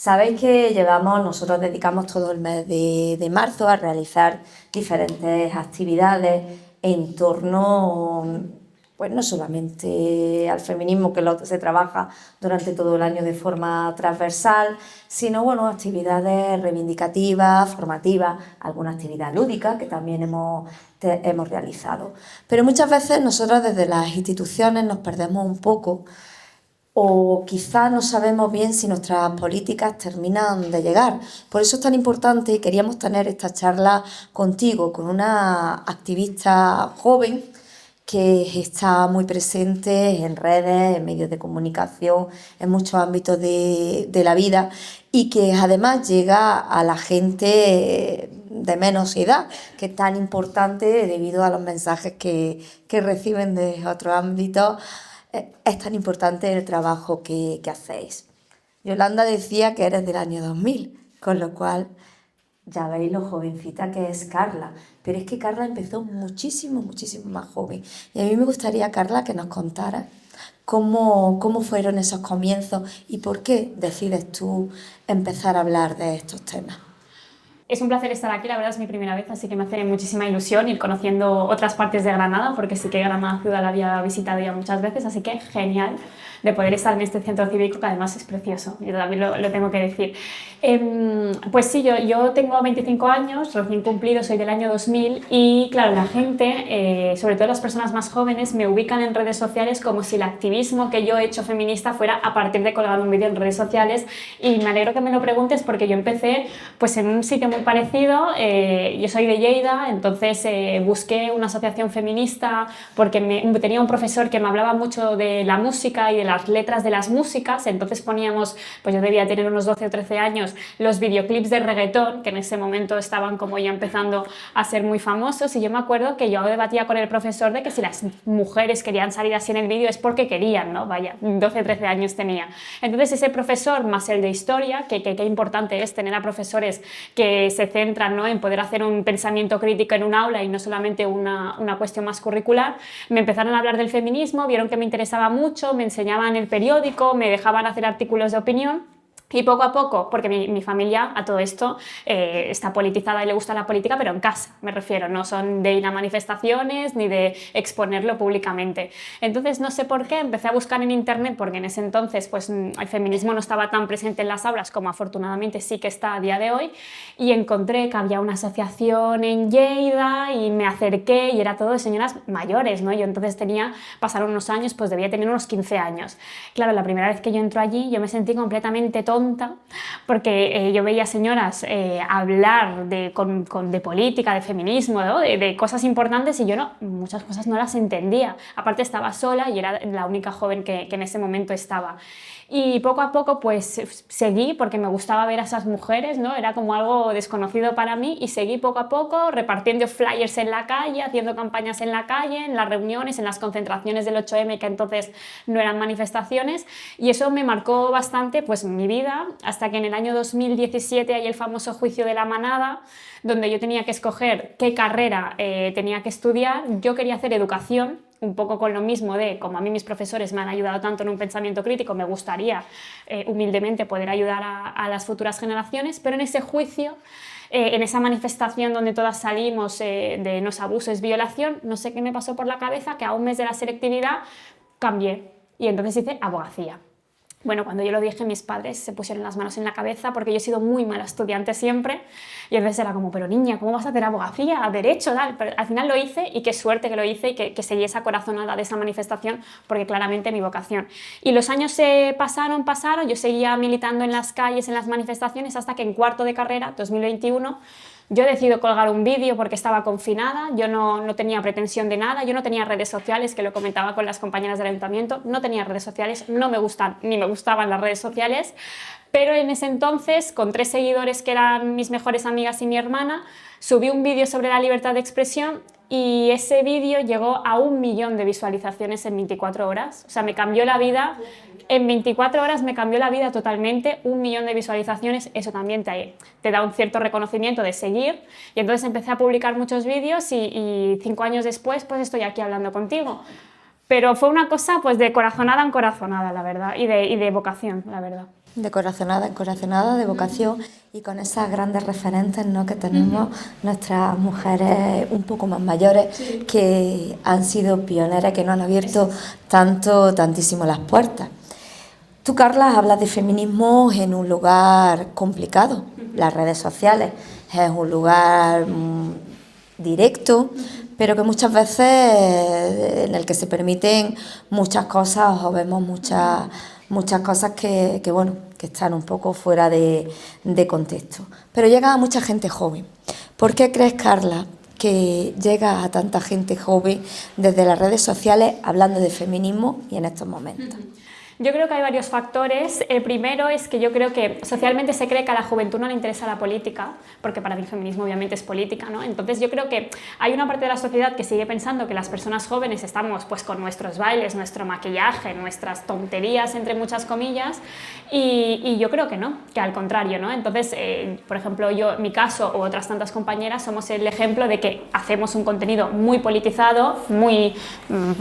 Sabéis que nosotros dedicamos todo el mes de marzo a realizar diferentes actividades en torno, pues no solamente al feminismo, que se trabaja durante todo el año de forma transversal, sino bueno, actividades reivindicativas, formativas, alguna actividad lúdica que también hemos realizado. Pero muchas veces nosotros desde las instituciones nos perdemos un poco o quizás no sabemos bien si nuestras políticas terminan de llegar. Por eso es tan importante y queríamos tener esta charla contigo, con una activista joven que está muy presente en redes, en medios de comunicación, en muchos ámbitos de la vida y que además llega a la gente de menos edad, que es tan importante debido a los mensajes que reciben de otros ámbitos. Es tan importante el trabajo que hacéis. Yolanda decía que eres del año 2000, con lo cual ya veis lo jovencita que es Carla. Pero es que Carla empezó muchísimo más joven. Y a mí me gustaría, Carla, que nos contaras cómo fueron esos comienzos y por qué decides tú empezar a hablar de estos temas. Es un placer estar aquí, la verdad es mi primera vez, así que me hace muchísima ilusión ir conociendo otras partes de Granada, porque sí que Granada ciudad la había visitado ya muchas veces, así que genial de poder estar en este centro cívico, que además es precioso, yo también lo tengo que decir. Pues sí, yo tengo 25 años, recién cumplido, soy del año 2000 y claro, la gente, sobre todo las personas más jóvenes, me ubican en redes sociales como si el activismo que yo he hecho feminista fuera a partir de colgar un vídeo en redes sociales, y me alegro que me lo preguntes porque yo empecé pues en un sitio muy parecido. Yo soy de Lleida, entonces busqué una asociación feminista porque tenía un profesor que me hablaba mucho de la música y de las letras de las músicas, entonces poníamos, pues yo debía tener unos 12 o 13 años, los videoclips de reggaetón, que en ese momento estaban como ya empezando a ser muy famosos, y yo me acuerdo que yo debatía con el profesor de que si las mujeres querían salir así en el vídeo es porque querían, ¿no? Vaya, 12 o 13 años tenía. Entonces ese profesor, más el de historia, que importante es tener a profesores que se centran, ¿no?, en poder hacer un pensamiento crítico en un aula y no solamente una cuestión más curricular, me empezaron a hablar del feminismo, vieron que me interesaba mucho, me enseñaban el periódico, me dejaban hacer artículos de opinión. Y poco a poco, porque mi familia a todo esto está politizada y le gusta la política, pero en casa, me refiero, no son de ir a manifestaciones ni de exponerlo públicamente. Entonces no sé por qué empecé a buscar en internet, porque en ese entonces pues, el feminismo no estaba tan presente en las aulas como afortunadamente sí que está a día de hoy, y encontré que había una asociación en Lleida y me acerqué y era todo de señoras mayores, ¿no? Yo entonces pasaron unos años, pues debía tener unos 15 años. Claro, la primera vez que yo entro allí yo me sentí completamente tonta, porque yo veía señoras hablar de política, de feminismo, ¿no?, de cosas importantes, y yo muchas cosas no las entendía. Aparte estaba sola y era la única joven que en ese momento estaba. Y poco a poco pues seguí, porque me gustaba ver a esas mujeres, ¿no? Era como algo desconocido para mí, y seguí poco a poco repartiendo flyers en la calle, haciendo campañas en la calle, en las reuniones, en las concentraciones del 8M, que entonces no eran manifestaciones, y eso me marcó bastante pues mi vida, hasta que en el año 2017 hay el famoso juicio de la manada, donde yo tenía que escoger qué carrera tenía que estudiar. Yo quería hacer educación, un poco con lo mismo de, como a mí mis profesores me han ayudado tanto en un pensamiento crítico, me gustaría humildemente poder ayudar a las futuras generaciones, pero en ese juicio, en esa manifestación donde todas salimos de no es abuso, es violación, no sé qué me pasó por la cabeza, que a un mes de la selectividad cambié y entonces hice abogacía. Bueno, cuando yo lo dije, mis padres se pusieron las manos en la cabeza, porque yo he sido muy mala estudiante siempre, y entonces era como, pero niña, ¿cómo vas a hacer abogacía, derecho, tal? Pero al final lo hice, y qué suerte que lo hice, y que seguí esa corazonada de esa manifestación, porque claramente mi vocación. Y los años pasaron, yo seguía militando en las calles, en las manifestaciones, hasta que en cuarto de carrera, 2021, yo decido colgar un vídeo porque estaba confinada, yo no tenía pretensión de nada, yo no tenía redes sociales, que lo comentaba con las compañeras del ayuntamiento, no tenía redes sociales, no me gustan ni me gustaban las redes sociales, pero en ese entonces, con 3 seguidores que eran mis mejores amigas y mi hermana, subí un vídeo sobre la libertad de expresión, y ese vídeo llegó a 1 millón de visualizaciones en 24 horas. O sea, me cambió la vida. En 24 horas me cambió la vida totalmente. 1 millón de visualizaciones, eso también te da un cierto reconocimiento de seguir. Y entonces empecé a publicar muchos vídeos, y 5 años después pues estoy aquí hablando contigo. Pero fue una cosa pues de corazonada en corazonada, la verdad, y de vocación, la verdad. encorazonada de vocación y con esas grandes referentes, ¿no?, que tenemos nuestras mujeres un poco más mayores, sí, que han sido pioneras, que nos han abierto tantísimo las puertas. Tú, Carla, hablas de feminismo en un lugar complicado, las redes sociales, es un lugar directo, pero que muchas veces en el que se permiten muchas cosas o vemos muchas cosas que están un poco fuera de contexto. Pero llega a mucha gente joven. ¿Por qué crees, Carla, que llega a tanta gente joven desde las redes sociales hablando de feminismo y en estos momentos? Yo creo que hay varios factores. El primero es que yo creo que socialmente se cree que a la juventud no le interesa la política, porque para mí el feminismo obviamente es política, ¿no? Entonces yo creo que hay una parte de la sociedad que sigue pensando que las personas jóvenes estamos pues con nuestros bailes, nuestro maquillaje, nuestras tonterías, entre muchas comillas, y yo creo que no, que al contrario, ¿no? Entonces, por ejemplo, yo, en mi caso, o otras tantas compañeras, somos el ejemplo de que hacemos un contenido muy politizado, muy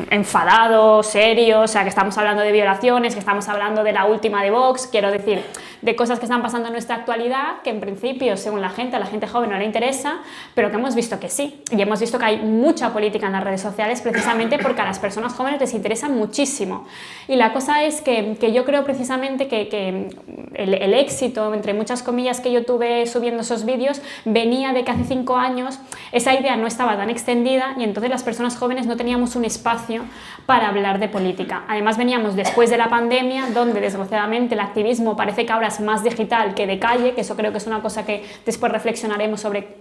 enfadado, serio, o sea, que estamos hablando de violaciones, que estamos hablando de la última de Vox, quiero decir, de cosas que están pasando en nuestra actualidad, que en principio, según la gente, a la gente joven no le interesa, pero que hemos visto que sí, y hemos visto que hay mucha política en las redes sociales precisamente porque a las personas jóvenes les interesa muchísimo. Y la cosa es que yo creo precisamente que el éxito, entre muchas comillas, que yo tuve subiendo esos vídeos, venía de que hace 5 años esa idea no estaba tan extendida y entonces las personas jóvenes no teníamos un espacio para hablar de política. Además veníamos después de la pandemia, donde desgraciadamente el activismo parece que ahora es más digital que de calle, que eso creo que es una cosa que después reflexionaremos sobre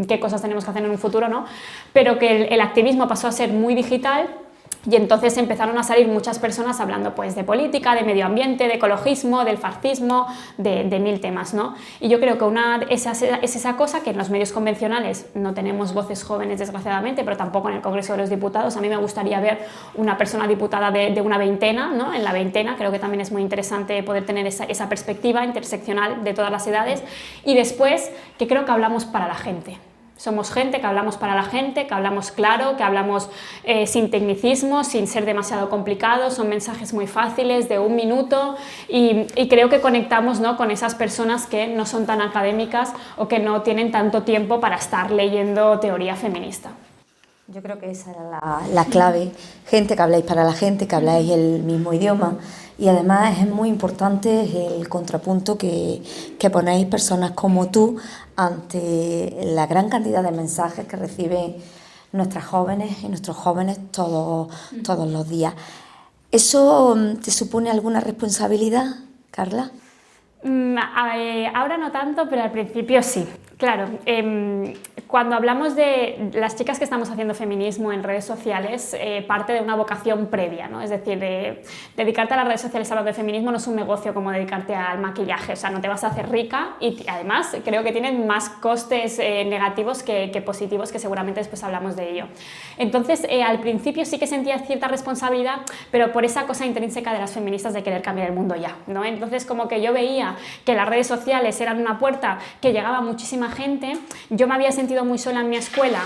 qué cosas tenemos que hacer en un futuro, ¿no? Pero que el activismo pasó a ser muy digital. Y entonces empezaron a salir muchas personas hablando pues de política, de medio ambiente, de ecologismo, del fascismo, de 1000 temas, ¿no? Y yo creo que es esa cosa que en los medios convencionales no tenemos voces jóvenes, desgraciadamente, pero tampoco en el Congreso de los Diputados. A mí me gustaría ver una persona diputada de una veintena, ¿no? En la veintena creo que también es muy interesante poder tener esa perspectiva interseccional de todas las edades. Y después, que creo que hablamos para la gente. Somos gente que hablamos para la gente, que hablamos claro, que hablamos sin tecnicismos, sin ser demasiado complicados, son mensajes muy fáciles, de 1 minuto, y creo que conectamos, ¿no?, con esas personas que no son tan académicas o que no tienen tanto tiempo para estar leyendo teoría feminista. Yo creo que esa era la clave, gente que habláis para la gente, que habláis el mismo idioma. Y además es muy importante el contrapunto que ponéis personas como tú ante la gran cantidad de mensajes que reciben nuestras jóvenes y nuestros jóvenes todos los días. ¿Eso te supone alguna responsabilidad, Carla? Ahora no tanto, pero al principio sí. Claro, cuando hablamos de las chicas que estamos haciendo feminismo en redes sociales, parte de una vocación previa, ¿no? Es decir, dedicarte a las redes sociales hablando de feminismo no es un negocio como dedicarte al maquillaje, o sea, no te vas a hacer rica y además creo que tienen más costes negativos que positivos, que seguramente después hablamos de ello. Entonces, al principio sí que sentía cierta responsabilidad, pero por esa cosa intrínseca de las feministas de querer cambiar el mundo ya, ¿no? Entonces, como que yo veía que las redes sociales eran una puerta que llegaba a muchísima gente. Yo me había sentido muy sola en mi escuela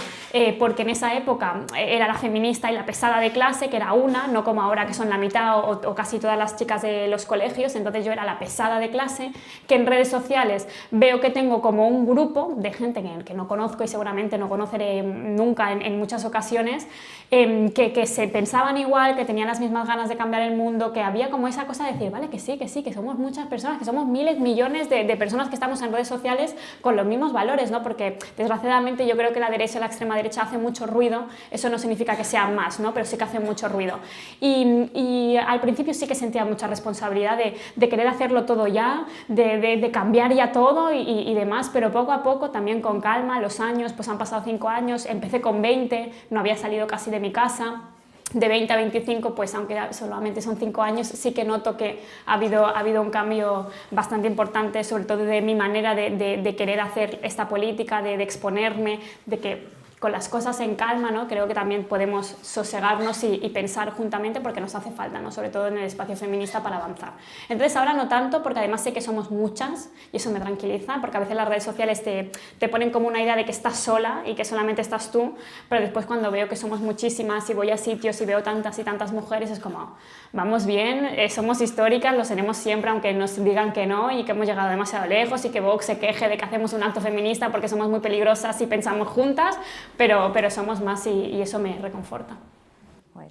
porque en esa época era la feminista y la pesada de clase, que era una, no como ahora que son la mitad o casi todas las chicas de los colegios. Entonces yo era la pesada de clase, que en redes sociales veo que tengo como un grupo de gente que no conozco y seguramente no conoceré nunca en muchas ocasiones, que se pensaban igual, que tenían las mismas ganas de cambiar el mundo, que había como esa cosa de decir, vale, que sí, que somos muchas personas, que somos miles, millones de personas que estamos en redes sociales con los mismos valores, ¿no? Porque desgraciadamente yo creo que la derecha y la extrema derecha hacen mucho ruido, eso no significa que sean más, ¿no? Pero sí que hacen mucho ruido. Y al principio sí que sentía mucha responsabilidad de querer hacerlo todo ya, de cambiar ya todo y demás, pero poco a poco, también con calma, los años, pues han pasado 5 años, empecé con 20, no había salido casi de mi casa. De 20 a 25, pues aunque solamente son 5 años, sí que noto que ha habido un cambio bastante importante, sobre todo de mi manera de querer hacer esta política, de exponerme, de que con las cosas en calma, ¿no? Creo que también podemos sosegarnos y pensar juntamente porque nos hace falta, ¿no? Sobre todo en el espacio feminista para avanzar. Entonces ahora no tanto, porque además sé que somos muchas y eso me tranquiliza, porque a veces las redes sociales te ponen como una idea de que estás sola y que solamente estás tú, pero después cuando veo que somos muchísimas y voy a sitios y veo tantas y tantas mujeres, es como, vamos bien, somos históricas, lo seremos siempre aunque nos digan que no y que hemos llegado demasiado lejos y que Vox se queje de que hacemos un acto feminista porque somos muy peligrosas y pensamos juntas, pero somos más y eso me reconforta. Bueno,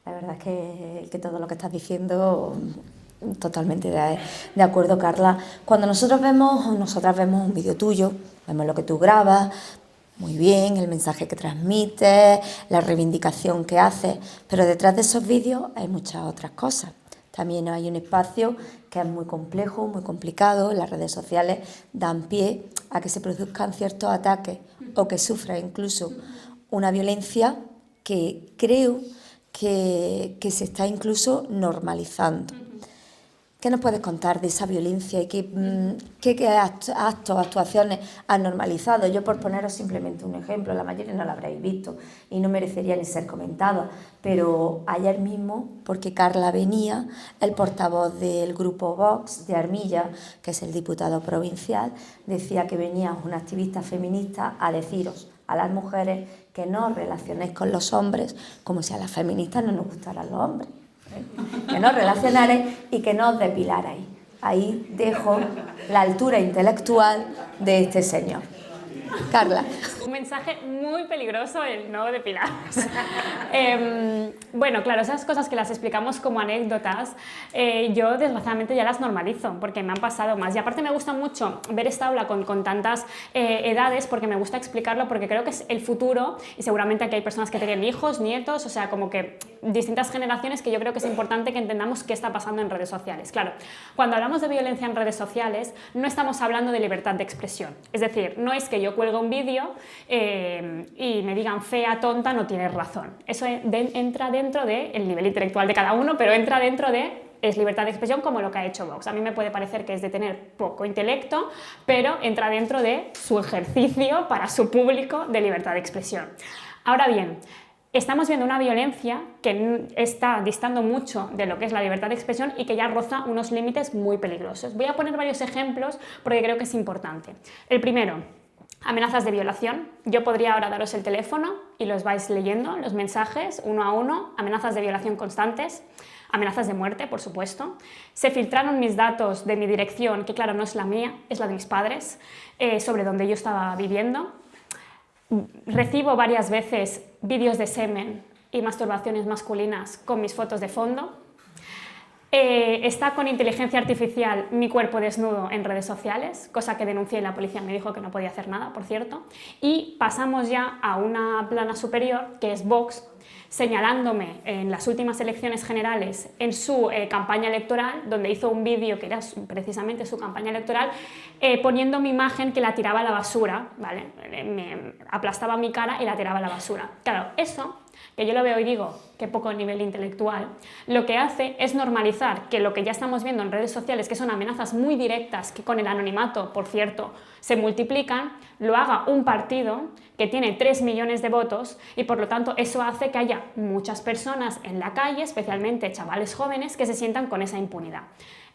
la verdad es que todo lo que estás diciendo, totalmente de acuerdo, Carla. Cuando nosotras vemos un vídeo tuyo, vemos lo que tú grabas, muy bien, el mensaje que transmites, la reivindicación que haces, pero detrás de esos vídeos hay muchas otras cosas. También hay un espacio que es muy complejo, muy complicado. Las redes sociales dan pie a que se produzcan ciertos ataques o que sufra incluso una violencia que creo que se está incluso normalizando. ¿Qué nos puedes contar de esa violencia y qué actos, actuaciones han normalizado? Yo, por poneros simplemente un ejemplo, la mayoría no lo habréis visto y no merecería ni ser comentado, pero ayer mismo, porque Carla venía, el portavoz del grupo Vox de Armilla, que es el diputado provincial, decía que venía una activista feminista a deciros a las mujeres que no os relacionéis con los hombres como si a las feministas no nos gustaran los hombres. Que no os relacionaréis y que no os depilarais. Ahí dejo la altura intelectual de este señor. Carla. Un mensaje muy peligroso el no depilarse. Bueno, claro, esas cosas que las explicamos como anécdotas, yo desgraciadamente ya las normalizo porque me han pasado más. Y aparte me gusta mucho ver esta aula con tantas edades porque me gusta explicarlo porque creo que es el futuro y seguramente aquí hay personas que tienen hijos, nietos, o sea, como que distintas generaciones que yo creo que es importante que entendamos qué está pasando en redes sociales. Claro, cuando hablamos de violencia en redes sociales no estamos hablando de libertad de expresión. Es decir, no es que yo cuelgo un vídeo y me digan fea, tonta, no tienes razón. Eso entra dentro del nivel intelectual de cada uno, pero entra dentro de es libertad de expresión como lo que ha hecho Vox. A mí me puede parecer que es de tener poco intelecto, pero entra dentro de su ejercicio para su público de libertad de expresión. Ahora bien, estamos viendo una violencia que está distando mucho de lo que es la libertad de expresión y que ya roza unos límites muy peligrosos. Voy a poner varios ejemplos porque creo que es importante. El primero, amenazas de violación. Yo podría ahora daros el teléfono y los vais leyendo, los mensajes, uno a uno. Amenazas de violación constantes. Amenazas de muerte, por supuesto. Se filtraron mis datos de mi dirección, que claro, no es la mía, es la de mis padres, sobre donde yo estaba viviendo. Recibo varias veces vídeos de semen y masturbaciones masculinas con mis fotos de fondo. Está con inteligencia artificial mi cuerpo desnudo en redes sociales, cosa que denuncié y la policía me dijo que no podía hacer nada, por cierto. Y pasamos ya a una plana superior, que es Vox, señalándome en las últimas elecciones generales en su campaña electoral, donde hizo un vídeo que era precisamente su campaña electoral, poniendo mi imagen que la tiraba a la basura, ¿vale? Me aplastaba mi cara y la tiraba a la basura. Claro, eso, que yo lo veo y digo, qué poco nivel intelectual, lo que hace es normalizar que lo que ya estamos viendo en redes sociales, que son amenazas muy directas, que con el anonimato, por cierto, se multiplican, lo haga un partido que tiene 3 millones de votos y por lo tanto eso hace que haya muchas personas en la calle, especialmente chavales jóvenes, que se sientan con esa impunidad.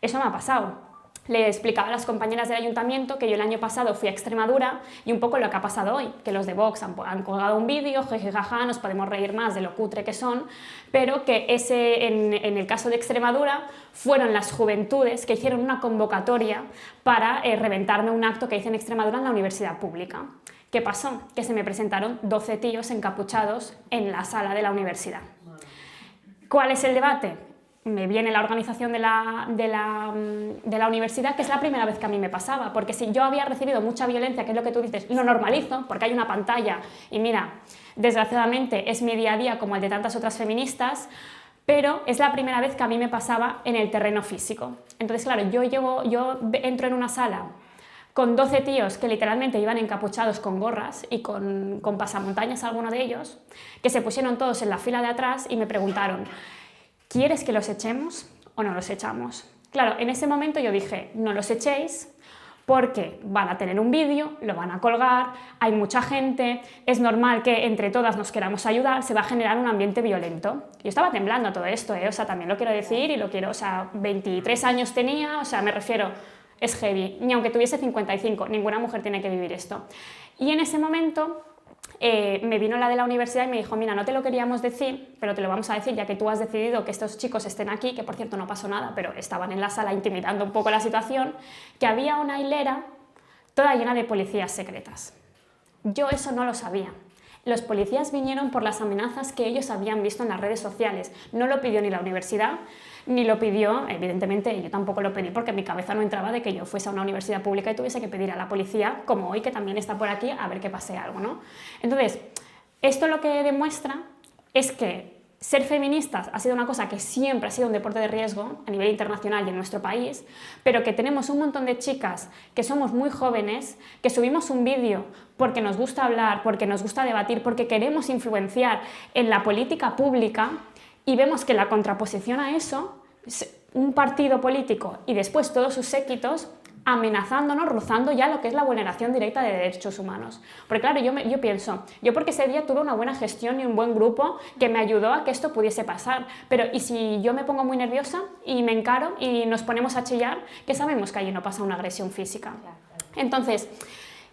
Eso me ha pasado. Le explicaba a las compañeras del ayuntamiento que yo el año pasado fui a Extremadura y un poco lo que ha pasado hoy, que los de Vox han colgado un vídeo, jejejaja, nos podemos reír más de lo cutre que son, pero que en el caso de Extremadura fueron las juventudes que hicieron una convocatoria para reventarme un acto que hice en Extremadura en la universidad pública. ¿Qué pasó? Que se me presentaron 12 tíos encapuchados en la sala de la universidad. ¿Cuál es el debate? Me viene la organización de la universidad, que es la primera vez que a mí me pasaba, porque si yo había recibido mucha violencia, que es lo que tú dices, lo normalizo, porque hay una pantalla, y mira, desgraciadamente es mi día a día como el de tantas otras feministas, pero es la primera vez que a mí me pasaba en el terreno físico. Entonces, claro, yo entro en una sala con 12 tíos que literalmente iban encapuchados con gorras y con pasamontañas, alguno de ellos, que se pusieron todos en la fila de atrás y me preguntaron: ¿quieres que los echemos o no los echamos? Claro, en ese momento yo dije, no los echéis, porque van a tener un vídeo, lo van a colgar, hay mucha gente, es normal que entre todas nos queramos ayudar, se va a generar un ambiente violento. Yo estaba temblando a todo esto, o sea, también lo quiero decir y lo quiero, o sea, 23 años tenía, o sea, me refiero, es heavy, ni aunque tuviese 55, ninguna mujer tiene que vivir esto. Y en ese momento me vino la de la universidad y me dijo, mira, no te lo queríamos decir, pero te lo vamos a decir ya que tú has decidido que estos chicos estén aquí, que por cierto no pasó nada, pero estaban en la sala intimidando un poco la situación, que había una hilera toda llena de policías secretas. Yo eso no lo sabía. Los policías vinieron por las amenazas que ellos habían visto en las redes sociales. No lo pidió ni la universidad, ni lo pidió, evidentemente yo tampoco lo pedí porque en mi cabeza no entraba de que yo fuese a una universidad pública y tuviese que pedir a la policía, como hoy que también está por aquí, a ver que pase algo, ¿no? Entonces, esto lo que demuestra es que ser feministas ha sido una cosa que siempre ha sido un deporte de riesgo a nivel internacional y en nuestro país, pero que tenemos un montón de chicas que somos muy jóvenes, que subimos un vídeo porque nos gusta hablar, porque nos gusta debatir, porque queremos influenciar en la política pública y vemos que la contraposición a eso, un partido político y después todos sus séquitos amenazándonos, rozando ya lo que es la vulneración directa de derechos humanos. Porque claro, yo pienso, yo porque ese día tuve una buena gestión y un buen grupo que me ayudó a que esto pudiese pasar, pero ¿y si yo me pongo muy nerviosa y me encaro y nos ponemos a chillar? Que sabemos que allí no pasa una agresión física. Entonces,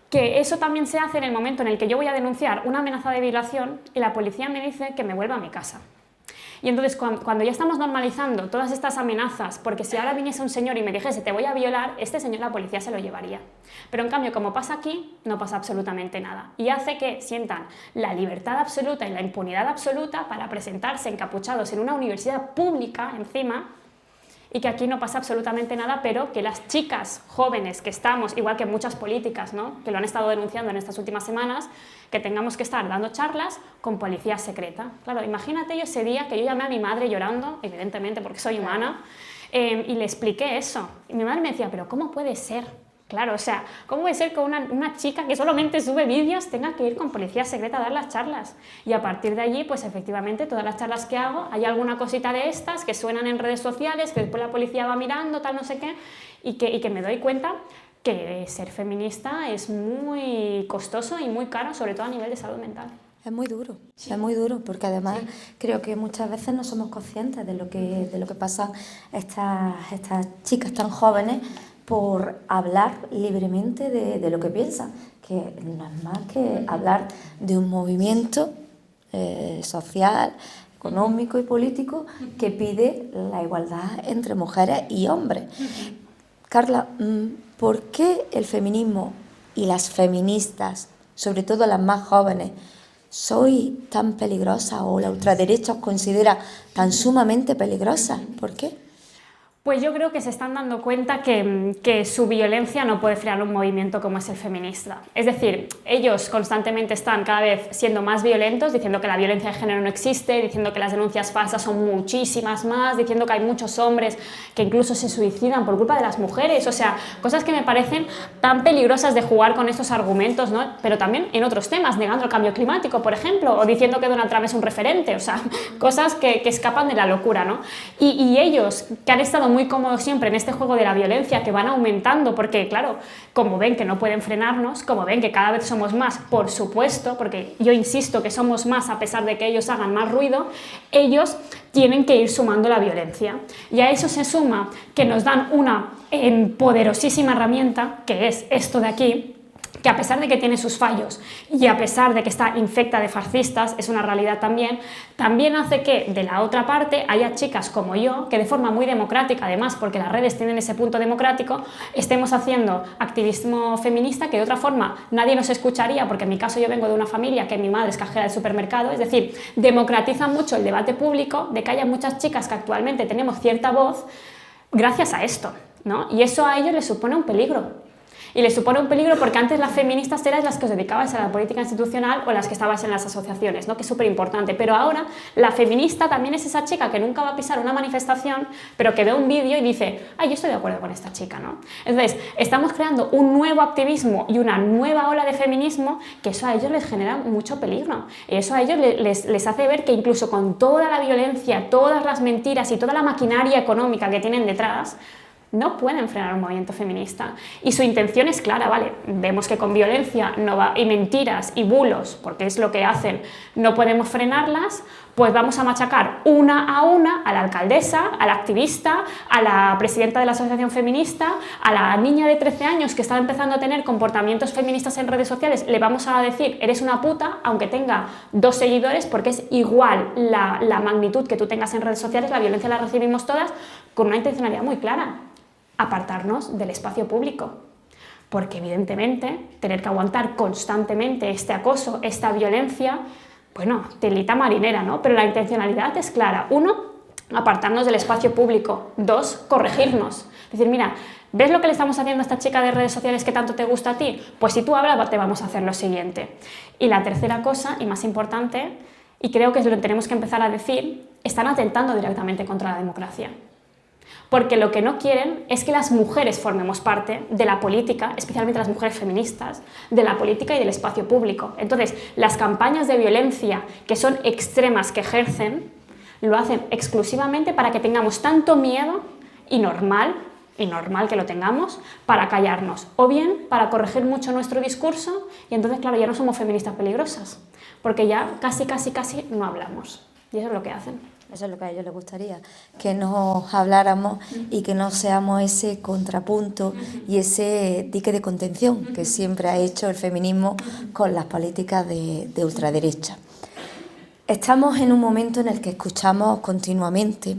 que eso también se hace en el momento en el que yo voy a denunciar una amenaza de violación y la policía me dice que me vuelva a mi casa. Y entonces cuando ya estamos normalizando todas estas amenazas, porque si ahora viniese un señor y me dijese te voy a violar, este señor la policía se lo llevaría. Pero en cambio, como pasa aquí, no pasa absolutamente nada. Y hace que sientan la libertad absoluta y la impunidad absoluta para presentarse encapuchados en una universidad pública encima, y que aquí no pasa absolutamente nada, pero que las chicas jóvenes que estamos, igual que muchas políticas, ¿no?, que lo han estado denunciando en estas últimas semanas, que tengamos que estar dando charlas con policía secreta. Claro, imagínate yo ese día que yo llamé a mi madre llorando, evidentemente porque soy humana, y le expliqué eso. Y mi madre me decía, pero ¿cómo puede ser? Claro, o sea, ¿cómo puede ser que una chica que solamente sube vídeos tenga que ir con policía secreta a dar las charlas? Y a partir de allí, pues efectivamente, todas las charlas que hago, hay alguna cosita de estas que suenan en redes sociales, que después la policía va mirando, tal, no sé qué, y que me doy cuenta que ser feminista es muy costoso y muy caro, sobre todo a nivel de salud mental. Es muy duro, sí. Es muy duro, porque además creo que muchas veces no somos conscientes de lo que pasan estas chicas tan jóvenes por hablar libremente de lo que piensan, que no es más que hablar de un movimiento social, económico y político que pide la igualdad entre mujeres y hombres. Carla, ¿por qué el feminismo y las feministas, sobre todo las más jóvenes, sois tan peligrosas o la ultraderecha os considera tan sumamente peligrosas? ¿Por qué? Pues yo creo que se están dando cuenta que su violencia no puede frenar un movimiento como es el feminista. Es decir, ellos constantemente están cada vez siendo más violentos, diciendo que la violencia de género no existe, diciendo que las denuncias falsas son muchísimas más, diciendo que hay muchos hombres que incluso se suicidan por culpa de las mujeres. O sea, cosas que me parecen tan peligrosas de jugar con estos argumentos, ¿no? Pero también en otros temas, negando el cambio climático, por ejemplo, o diciendo que Donald Trump es un referente. O sea, cosas que escapan de la locura, ¿no? Y ellos, que han estado muy cómodos siempre en este juego de la violencia, que van aumentando porque, claro, como ven que no pueden frenarnos, como ven que cada vez somos más, por supuesto, porque yo insisto que somos más a pesar de que ellos hagan más ruido, ellos tienen que ir sumando la violencia. Y a eso se suma que nos dan una poderosísima herramienta, que es esto de aquí, que a pesar de que tiene sus fallos y a pesar de que está infecta de fascistas, es una realidad también hace que de la otra parte haya chicas como yo, que de forma muy democrática, además porque las redes tienen ese punto democrático, estemos haciendo activismo feminista que de otra forma nadie nos escucharía, porque en mi caso yo vengo de una familia que mi madre es cajera del supermercado, es decir, democratiza mucho el debate público de que haya muchas chicas que actualmente tenemos cierta voz gracias a esto, ¿no? Y eso a ellos les supone un peligro. Y les supone un peligro porque antes las feministas eran las que os dedicabais a la política institucional o las que estabais en las asociaciones, ¿no?, que es súper importante. Pero ahora la feminista también es esa chica que nunca va a pisar una manifestación, pero que ve un vídeo y dice, ay, yo estoy de acuerdo con esta chica, ¿no? Entonces, estamos creando un nuevo activismo y una nueva ola de feminismo que eso a ellos les genera mucho peligro. Y eso a ellos les hace ver que incluso con toda la violencia, todas las mentiras y toda la maquinaria económica que tienen detrás, no pueden frenar un movimiento feminista. Y su intención es clara, ¿vale? Vemos que con violencia no va, y mentiras y bulos, porque es lo que hacen, no podemos frenarlas, pues vamos a machacar una a la alcaldesa, a la activista, a la presidenta de la asociación feminista, a la niña de 13 años que está empezando a tener comportamientos feministas en redes sociales, le vamos a decir, eres una puta, aunque tenga 2 seguidores, porque es igual la magnitud que tú tengas en redes sociales, la violencia la recibimos todas, con una intencionalidad muy clara: apartarnos del espacio público. Porque evidentemente tener que aguantar constantemente este acoso, esta violencia, bueno, telita marinera, ¿no? Pero la intencionalidad es clara. 1, apartarnos del espacio público. 2, corregirnos. Es decir, mira, ¿ves lo que le estamos haciendo a esta chica de redes sociales que tanto te gusta a ti? Pues si tú hablas, te vamos a hacer lo siguiente. Y la tercera cosa, y más importante, y creo que lo tenemos que empezar a decir, están atentando directamente contra la democracia. Porque lo que no quieren es que las mujeres formemos parte de la política, especialmente las mujeres feministas, de la política y del espacio público. Entonces, las campañas de violencia que son extremas que ejercen, lo hacen exclusivamente para que tengamos tanto miedo, y normal que lo tengamos, para callarnos, o bien para corregir mucho nuestro discurso, y entonces, claro, ya no somos feministas peligrosas, porque ya casi no hablamos. Y eso es lo que hacen. Eso es lo que a ellos les gustaría, que nos habláramos y que no seamos ese contrapunto y ese dique de contención que siempre ha hecho el feminismo con las políticas de ultraderecha. Estamos en un momento en el que escuchamos continuamente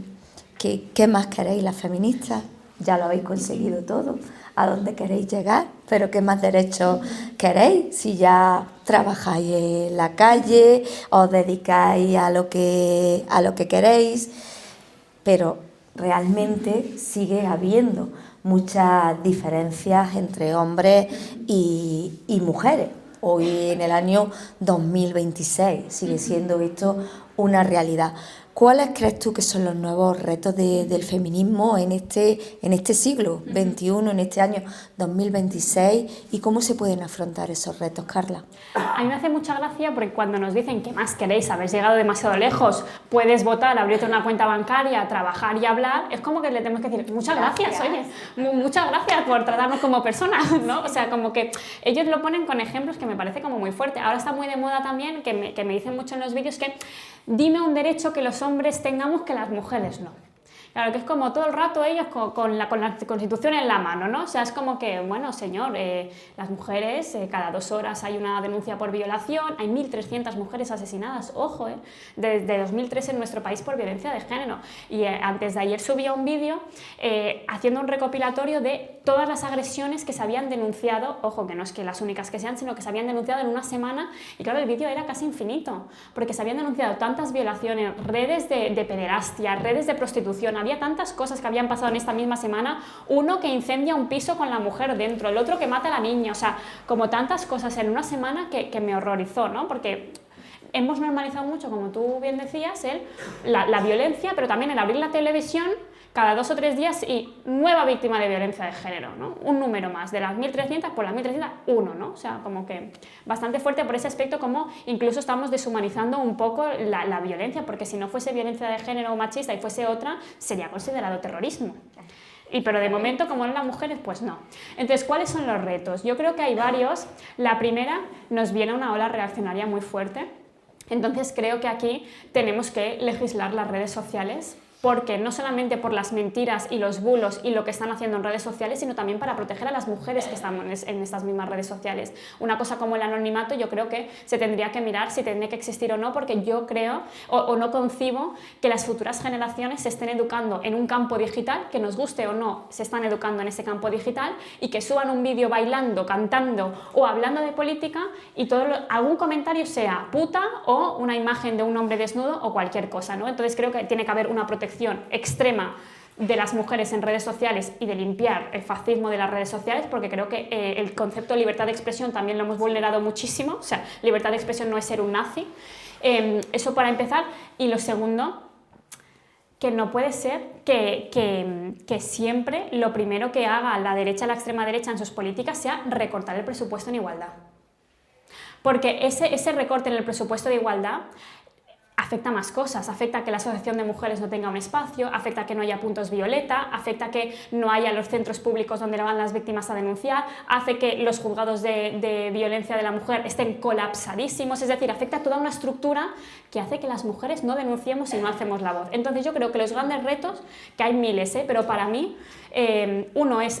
que ¿qué más queréis las feministas? Ya lo habéis conseguido todo, ¿a dónde queréis llegar? Pero ¿qué más derechos queréis? Si ya trabajáis en la calle, os dedicáis a lo que queréis, pero realmente sigue habiendo muchas diferencias entre hombres y mujeres. Hoy, en el año 2026, sigue siendo esto una realidad. ¿Cuáles crees tú que son los nuevos retos del feminismo en este siglo XXI, en este año 2026? ¿Y cómo se pueden afrontar esos retos, Carla? A mí me hace mucha gracia porque cuando nos dicen ¿qué más queréis? Habéis llegado demasiado lejos, puedes votar, abrirte una cuenta bancaria, trabajar y hablar, es como que le tenemos que decir muchas gracias, oye, muchas gracias por tratarnos como personas, ¿no? O sea, como que ellos lo ponen con ejemplos que me parece como muy fuerte. Ahora está muy de moda también, que me dicen mucho en los vídeos, que dime un derecho que los hombres tengamos que las mujeres no. Claro, que es como todo el rato ellos con la Constitución en la mano, ¿no? O sea, es como que, bueno, señor, las mujeres, cada 2 horas hay una denuncia por violación, hay 1.300 mujeres asesinadas, ojo, desde 2003 en nuestro país por violencia de género. Y antes de ayer subía un vídeo haciendo un recopilatorio de todas las agresiones que se habían denunciado, ojo, que no es que las únicas que sean, sino que se habían denunciado en una semana, y claro, el vídeo era casi infinito, porque se habían denunciado tantas violaciones, redes de pederastia, redes de prostitución, había tantas cosas que habían pasado en esta misma semana, uno que incendia un piso con la mujer dentro, el otro que mata a la niña, o sea, como tantas cosas en una semana que me horrorizó, ¿no? Porque hemos normalizado mucho, como tú bien decías, la violencia, pero también el abrir la televisión cada 2 o 3 días y nueva víctima de violencia de género, ¿no? Un número más, de las 1.300, por las 1.300, uno, ¿no? O sea, como que bastante fuerte por ese aspecto, como incluso estamos deshumanizando un poco la violencia, porque si no fuese violencia de género o machista y fuese otra, sería considerado terrorismo. Pero de momento, como en las mujeres, pues no. Entonces, ¿cuáles son los retos? Yo creo que hay varios. La primera, nos viene una ola reaccionaria muy fuerte. Entonces, creo que aquí tenemos que legislar las redes sociales, porque no solamente por las mentiras y los bulos y lo que están haciendo en redes sociales, sino también para proteger a las mujeres que estamos en estas mismas redes sociales. Una cosa como el anonimato, yo creo que se tendría que mirar si tendría que existir o no, porque yo creo o no concibo que las futuras generaciones se estén educando en un campo digital, que nos guste o no, se están educando en ese campo digital, y que suban un vídeo bailando, cantando o hablando de política y algún comentario sea puta o una imagen de un hombre desnudo o cualquier cosa, ¿no? Entonces creo que tiene que haber una protección extrema de las mujeres en redes sociales y de limpiar el fascismo de las redes sociales, porque creo que el concepto de libertad de expresión también lo hemos vulnerado muchísimo. O sea, libertad de expresión no es ser un nazi. Eso para empezar. Y lo segundo, que no puede ser que siempre lo primero que haga la derecha, la extrema derecha en sus políticas sea recortar el presupuesto en igualdad. Porque ese recorte en el presupuesto de igualdad afecta a más cosas, afecta a que la asociación de mujeres no tenga un espacio, afecta a que no haya puntos violeta, afecta a que no haya los centros públicos donde van las víctimas a denunciar, hace que los juzgados de violencia de la mujer estén colapsadísimos, es decir, afecta a toda una estructura que hace que las mujeres no denunciemos y no hacemos la voz. Entonces yo creo que los grandes retos, que hay miles, pero para mí uno es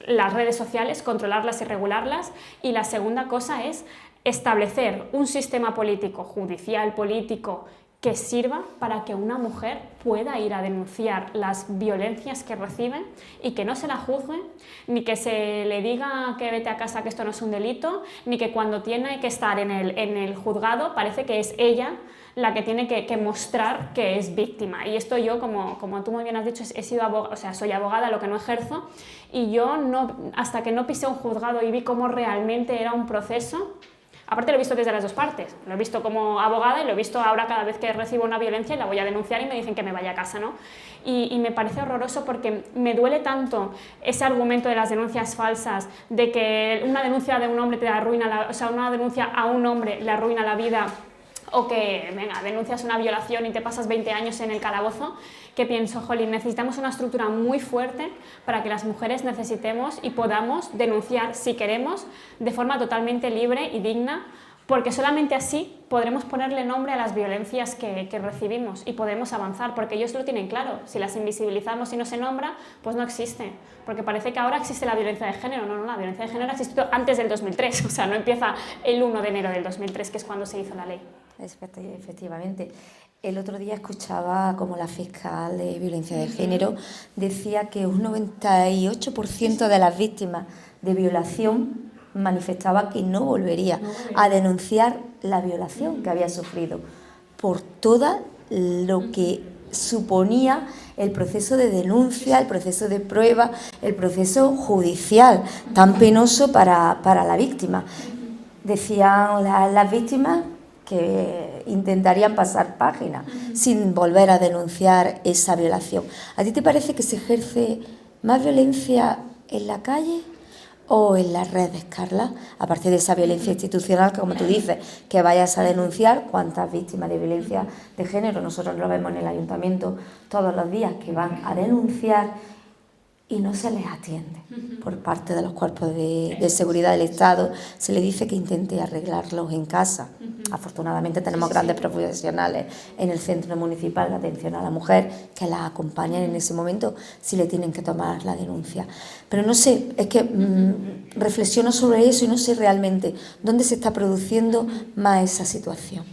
las redes sociales, controlarlas y regularlas, y la segunda cosa es establecer un sistema político, judicial, político, que sirva para que una mujer pueda ir a denunciar las violencias que recibe y que no se la juzgue, ni que se le diga que vete a casa, que esto no es un delito, ni que cuando tiene que estar en el juzgado parece que es ella la que tiene que mostrar que es víctima. Y esto yo, como tú muy bien has dicho, he sido abogada, o sea, soy abogada, lo que no ejerzo, y yo hasta que no pisé un juzgado y vi cómo realmente era un proceso. Aparte lo he visto desde las dos partes, lo he visto como abogada y lo he visto ahora cada vez que recibo una violencia y la voy a denunciar y me dicen que me vaya a casa, ¿no? Y me parece horroroso porque me duele tanto ese argumento de las denuncias falsas, de que una denuncia de un hombre te arruina, o sea, una denuncia a un hombre le arruina la vida, o que, venga, denuncias una violación y te pasas 20 años en el calabozo, que pienso, jolín, necesitamos una estructura muy fuerte para que las mujeres necesitemos y podamos denunciar, si queremos, de forma totalmente libre y digna, porque solamente así podremos ponerle nombre a las violencias que recibimos y podemos avanzar, porque ellos lo tienen claro. Si las invisibilizamos y no se nombra, pues no existe. Porque parece que ahora existe la violencia de género. No, la violencia de género ha existido antes del 2003, o sea, no empieza el 1 de enero del 2003, que es cuando se hizo la ley. Efectivamente. El otro día escuchaba como la fiscal de violencia de género decía que un 98% de las víctimas de violación manifestaba que no volvería a denunciar la violación que había sufrido por todo lo que suponía el proceso de denuncia, el proceso de prueba, el proceso judicial tan penoso para la víctima. Decían las víctimas que intentarían pasar página sin volver a denunciar esa violación. ¿A ti te parece que se ejerce más violencia en la calle o en las redes, Carla? Aparte de esa violencia institucional, que como tú dices, que vayas a denunciar, ¿cuántas víctimas de violencia de género? Nosotros lo vemos en el ayuntamiento todos los días, que van a denunciar y no se les atiende por parte de los cuerpos de seguridad del Estado. Se les dice que intente arreglarlos en casa. Afortunadamente tenemos grandes profesionales en el Centro Municipal de Atención a la Mujer que la acompañan en ese momento si le tienen que tomar la denuncia. Pero no sé, es que reflexiono sobre eso y no sé realmente dónde se está produciendo más esa situación.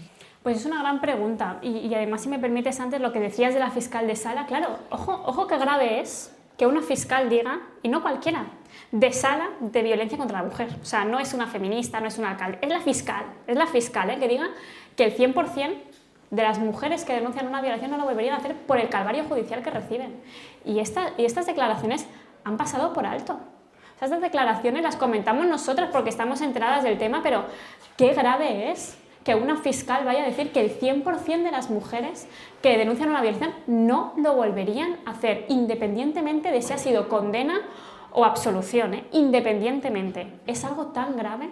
Pues es una gran pregunta y además, si me permites, antes lo que decías de la fiscal de sala, claro, ojo qué grave es que una fiscal diga, y no cualquiera, de sala de violencia contra la mujer. O sea, no es una feminista, no es un alcalde, es la fiscal que diga que el 100% de las mujeres que denuncian una violación no lo volverían a hacer por el calvario judicial que reciben. Y estas declaraciones han pasado por alto. O sea, estas declaraciones las comentamos nosotras porque estamos enteradas del tema, pero qué grave es que una fiscal vaya a decir que el 100% de las mujeres que denuncian una violación no lo volverían a hacer, independientemente de si ha sido condena o absolución, independientemente. Es algo tan grave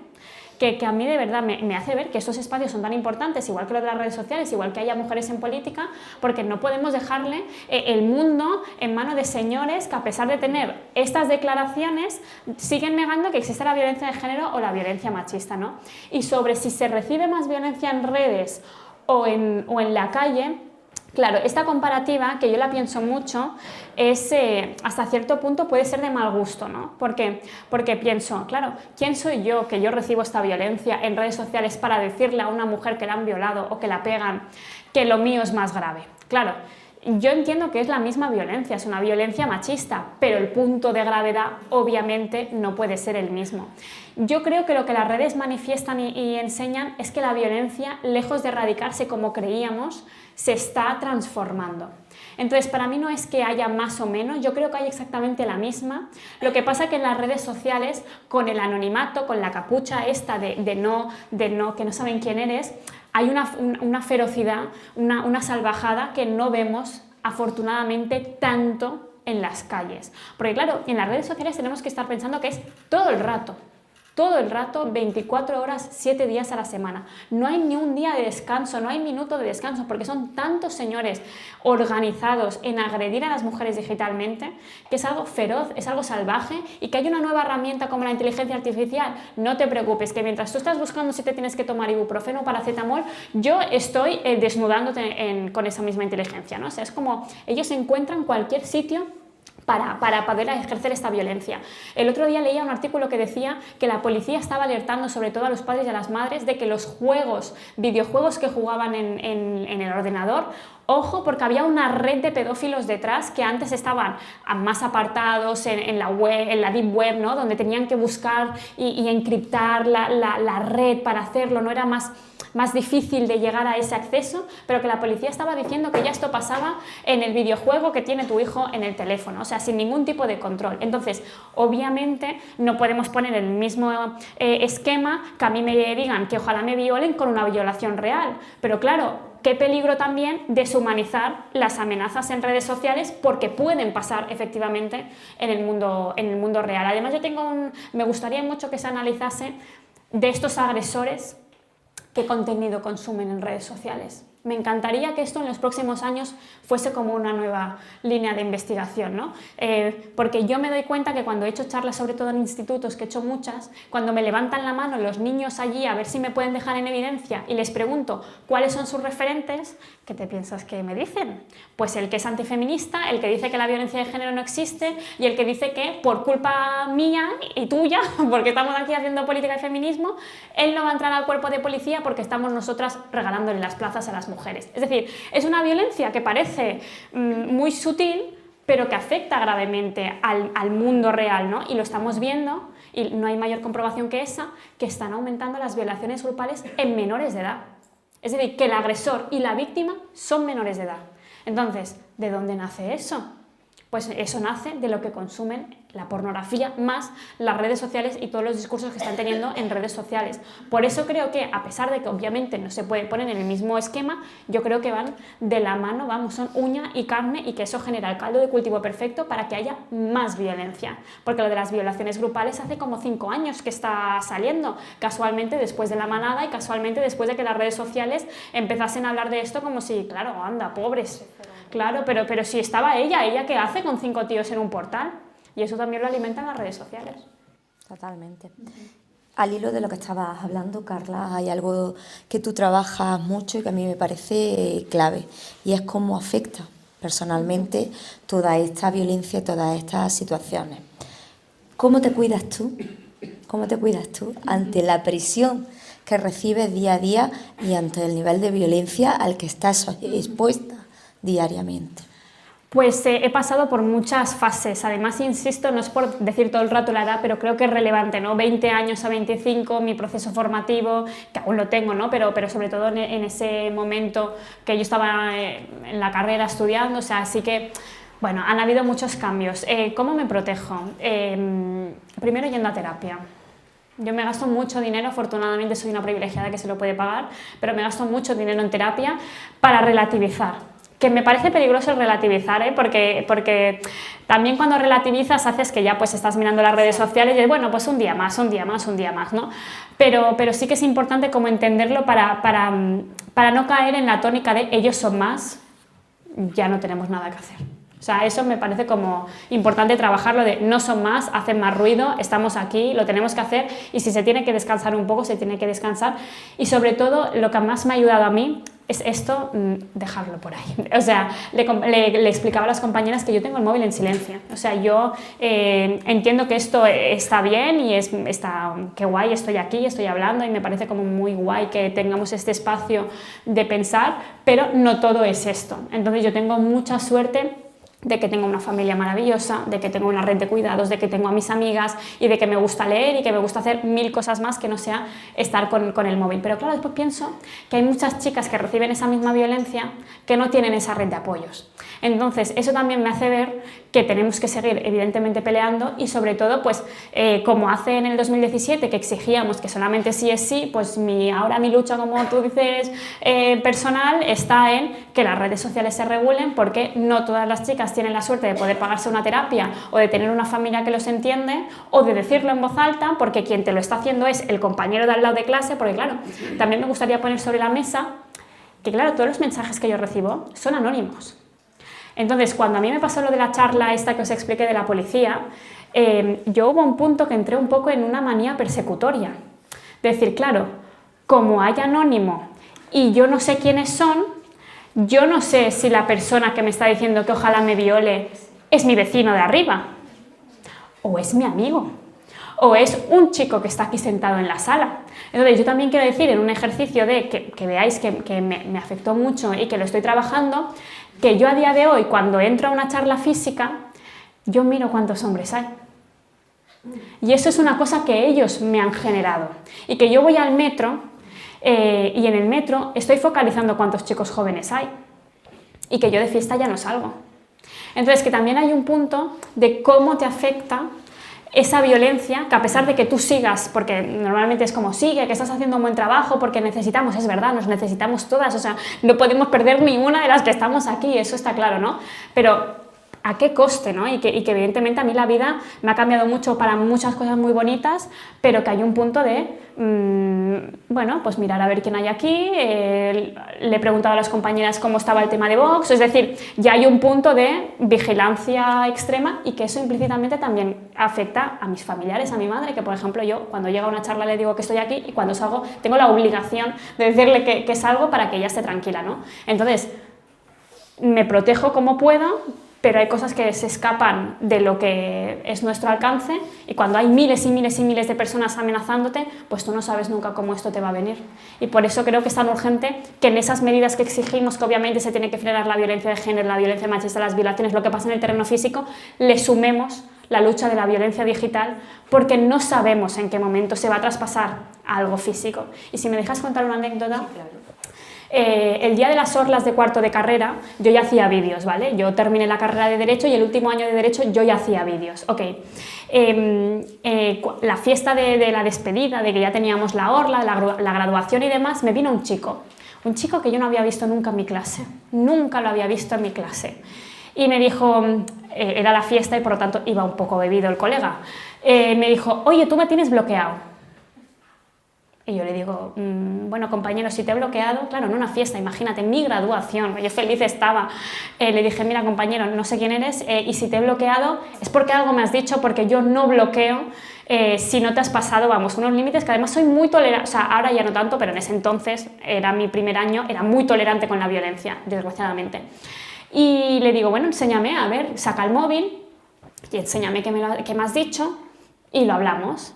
que a mí de verdad me hace ver que estos espacios son tan importantes, igual que los de las redes sociales, igual que haya mujeres en política, porque no podemos dejarle el mundo en manos de señores que, a pesar de tener estas declaraciones, siguen negando que existe la violencia de género o la violencia machista, ¿no? Y sobre si se recibe más violencia en redes o en la calle, claro, esta comparativa, que yo la pienso mucho, es hasta cierto punto puede ser de mal gusto, ¿no? Porque pienso, claro, ¿quién soy yo que yo recibo esta violencia en redes sociales para decirle a una mujer que la han violado o que la pegan que lo mío es más grave? Claro, yo entiendo que es la misma violencia, es una violencia machista, pero el punto de gravedad obviamente no puede ser el mismo. Yo creo que lo que las redes manifiestan y enseñan es que la violencia, lejos de erradicarse como creíamos, se está transformando. Entonces, para mí no es que haya más o menos, yo creo que hay exactamente la misma. Lo que pasa es que en las redes sociales, con el anonimato, con la capucha esta de que no saben quién eres, hay una ferocidad, una salvajada que no vemos, afortunadamente, tanto en las calles. Porque claro, en las redes sociales tenemos que estar pensando que es todo el rato. todo el rato, 24 horas, 7 días a la semana. No hay ni un día de descanso, no hay minuto de descanso, porque son tantos señores organizados en agredir a las mujeres digitalmente, que es algo feroz, es algo salvaje, y que hay una nueva herramienta como la inteligencia artificial. No te preocupes, que mientras tú estás buscando si te tienes que tomar ibuprofeno o paracetamol, yo estoy desnudándote con esa misma inteligencia, ¿no? O sea, es como ellos encuentran cualquier sitio para poder ejercer esta violencia. El otro día leía un artículo que decía que la policía estaba alertando sobre todo a los padres y a las madres de que los videojuegos que jugaban en el ordenador, ojo, porque había una red de pedófilos detrás que antes estaban más apartados en la web, en la deep web, ¿no? Donde tenían que buscar y encriptar la red para hacerlo, no era más difícil de llegar a ese acceso, pero que la policía estaba diciendo que ya esto pasaba en el videojuego que tiene tu hijo en el teléfono, o sea, sin ningún tipo de control. Entonces, obviamente, no podemos poner el mismo esquema que a mí me digan que ojalá me violen con una violación real, pero claro, qué peligro también deshumanizar las amenazas en redes sociales, porque pueden pasar efectivamente en el mundo real. Además, me gustaría mucho que se analizase de estos agresores qué contenido consumen en redes sociales. Me encantaría que esto en los próximos años fuese como una nueva línea de investigación, ¿no? Porque yo me doy cuenta que cuando he hecho charlas, sobre todo en institutos, que he hecho muchas, cuando me levantan la mano los niños allí a ver si me pueden dejar en evidencia y les pregunto cuáles son sus referentes, ¿qué te piensas que me dicen? Pues el que es antifeminista, el que dice que la violencia de género no existe y el que dice que por culpa mía y tuya, porque estamos aquí haciendo política de feminismo, él no va a entrar al cuerpo de policía porque estamos nosotras regalándole las plazas a las mujeres. Es decir, es una violencia que parece muy sutil, pero que afecta gravemente al mundo real, ¿no? Y lo estamos viendo, y no hay mayor comprobación que esa, que están aumentando las violaciones grupales en menores de edad. Es decir, que el agresor y la víctima son menores de edad. Entonces, ¿de dónde nace eso? Pues eso nace de lo que consumen la pornografía más las redes sociales y todos los discursos que están teniendo en redes sociales. Por eso creo que, a pesar de que obviamente no se puede poner en el mismo esquema, yo creo que van de la mano, vamos, son uña y carne, y que eso genera el caldo de cultivo perfecto para que haya más violencia. Porque lo de las violaciones grupales hace como 5 años que está saliendo, casualmente después de la manada y casualmente después de que las redes sociales empezasen a hablar de esto como si, claro, anda, pobres. Claro, pero si estaba ella ¿qué hace con 5 tíos en un portal? Y eso también lo alimentan las redes sociales. Totalmente. Al hilo de lo que estabas hablando, Carla, hay algo que tú trabajas mucho y que a mí me parece clave, y es cómo afecta personalmente toda esta violencia y todas estas situaciones. ¿Cómo te cuidas tú? ¿Cómo te cuidas tú ante la presión que recibes día a día y ante el nivel de violencia al que estás expuesta diariamente? Pues he pasado por muchas fases. Además, insisto, no es por decir todo el rato la edad, pero creo que es relevante, ¿no? 20 años a 25, mi proceso formativo, que aún lo tengo, ¿no? Pero sobre todo en ese momento que yo estaba en la carrera estudiando, o sea, así que, bueno, han habido muchos cambios. ¿Cómo me protejo? Primero, yendo a terapia. Yo me gasto mucho dinero, afortunadamente soy una privilegiada que se lo puede pagar, pero me gasto mucho dinero en terapia para relativizar. Que me parece peligroso el relativizar, porque también cuando relativizas haces que ya pues estás mirando las redes sociales y dices, bueno, pues un día más, ¿no? Pero sí que es importante como entenderlo para no caer en la tónica de ellos son más, ya no tenemos nada que hacer. O sea, eso me parece como importante trabajarlo de no son más, hacen más ruido, estamos aquí, lo tenemos que hacer, y si se tiene que descansar un poco, se tiene que descansar. Y sobre todo, lo que más me ha ayudado a mí es esto, dejarlo por ahí. O sea, le explicaba a las compañeras que yo tengo el móvil en silencio. O sea, yo entiendo que esto está bien y qué guay, estoy aquí, estoy hablando, y me parece como muy guay que tengamos este espacio de pensar, pero no todo es esto. Entonces yo tengo mucha suerte de que tengo una familia maravillosa, de que tengo una red de cuidados, de que tengo a mis amigas y de que me gusta leer y que me gusta hacer 1000 cosas más que no sea estar con el móvil. Pero claro, después pienso que hay muchas chicas que reciben esa misma violencia que no tienen esa red de apoyos. Entonces, eso también me hace ver que tenemos que seguir evidentemente peleando, y sobre todo, pues como hace en el 2017 que exigíamos que solamente sí es sí, pues ahora mi lucha, como tú dices, personal, está en que las redes sociales se regulen, porque no todas las chicas tienen la suerte de poder pagarse una terapia o de tener una familia que los entiende o de decirlo en voz alta, porque quien te lo está haciendo es el compañero de al lado de clase, porque claro, también me gustaría poner sobre la mesa que claro, todos los mensajes que yo recibo son anónimos. Entonces, cuando a mí me pasó lo de la charla esta que os expliqué de la policía, yo hubo un punto que entré un poco en una manía persecutoria. De decir, claro, como hay anónimo y yo no sé quiénes son, yo no sé si la persona que me está diciendo que ojalá me viole es mi vecino de arriba, o es mi amigo, o es un chico que está aquí sentado en la sala. Entonces yo también quiero decir, en un ejercicio de que veáis que me afectó mucho y que lo estoy trabajando, que yo a día de hoy, cuando entro a una charla física, yo miro cuántos hombres hay. Y eso es una cosa que ellos me han generado. Y que yo voy al metro y en el metro estoy focalizando cuántos chicos jóvenes hay. Y que yo de fiesta ya no salgo. Entonces que también hay un punto de cómo te afecta esa violencia, que a pesar de que tú sigas, porque normalmente es como sigue, que estás haciendo un buen trabajo, porque necesitamos, es verdad, nos necesitamos todas, o sea, no podemos perder ninguna de las que estamos aquí, eso está claro, ¿no? Pero ¿a qué coste, no? Y que evidentemente a mí la vida me ha cambiado mucho para muchas cosas muy bonitas, pero que hay un punto de, bueno, pues mirar a ver quién hay aquí, le he preguntado a las compañeras cómo estaba el tema de Vox, es decir, ya hay un punto de vigilancia extrema y que eso implícitamente también afecta a mis familiares, a mi madre, que por ejemplo yo cuando llega a una charla le digo que estoy aquí y cuando salgo tengo la obligación de decirle que salgo para que ella esté tranquila, ¿no? Entonces, me protejo como puedo, pero hay cosas que se escapan de lo que es nuestro alcance y cuando hay miles y miles y miles de personas amenazándote, pues tú no sabes nunca cómo esto te va a venir. Y por eso creo que es tan urgente que en esas medidas que exigimos, que obviamente se tiene que frenar la violencia de género, la violencia machista, las violaciones, lo que pasa en el terreno físico, le sumemos la lucha de la violencia digital, porque no sabemos en qué momento se va a traspasar a algo físico. Y si me dejas contar una anécdota... Sí, claro. El día de las orlas de cuarto de carrera yo ya hacía vídeos, ¿vale? Yo terminé la carrera de Derecho y el último año de Derecho yo ya hacía vídeos, ok. La fiesta de la despedida, de que ya teníamos la orla, la graduación y demás, me vino un chico que yo no había visto nunca en mi clase, nunca lo había visto en mi clase. Y me dijo, era la fiesta y por lo tanto iba un poco bebido el colega, me dijo, oye, tú me tienes bloqueado. Y yo le digo, bueno, compañero, si te he bloqueado, claro, en una fiesta, imagínate, en mi graduación, yo feliz estaba. Le dije, mira, compañero, no sé quién eres y si te he bloqueado es porque algo me has dicho, porque yo no bloqueo si no te has pasado, vamos, unos límites que además soy muy tolerante, o sea, ahora ya no tanto, pero en ese entonces, era mi primer año, era muy tolerante con la violencia, desgraciadamente. Y le digo, bueno, enséñame, a ver, saca el móvil y enséñame qué me has dicho y lo hablamos.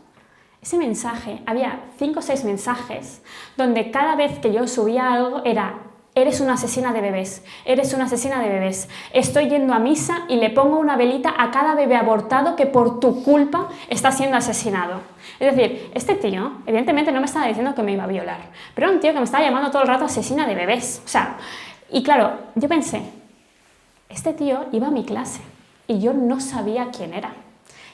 Ese mensaje, había 5 o 6 mensajes donde cada vez que yo subía algo era eres una asesina de bebés, eres una asesina de bebés, estoy yendo a misa y le pongo una velita a cada bebé abortado que por tu culpa está siendo asesinado. Es decir, este tío evidentemente no me estaba diciendo que me iba a violar, pero era un tío que me estaba llamando todo el rato asesina de bebés. O sea, y claro, yo pensé, este tío iba a mi clase y yo no sabía quién era.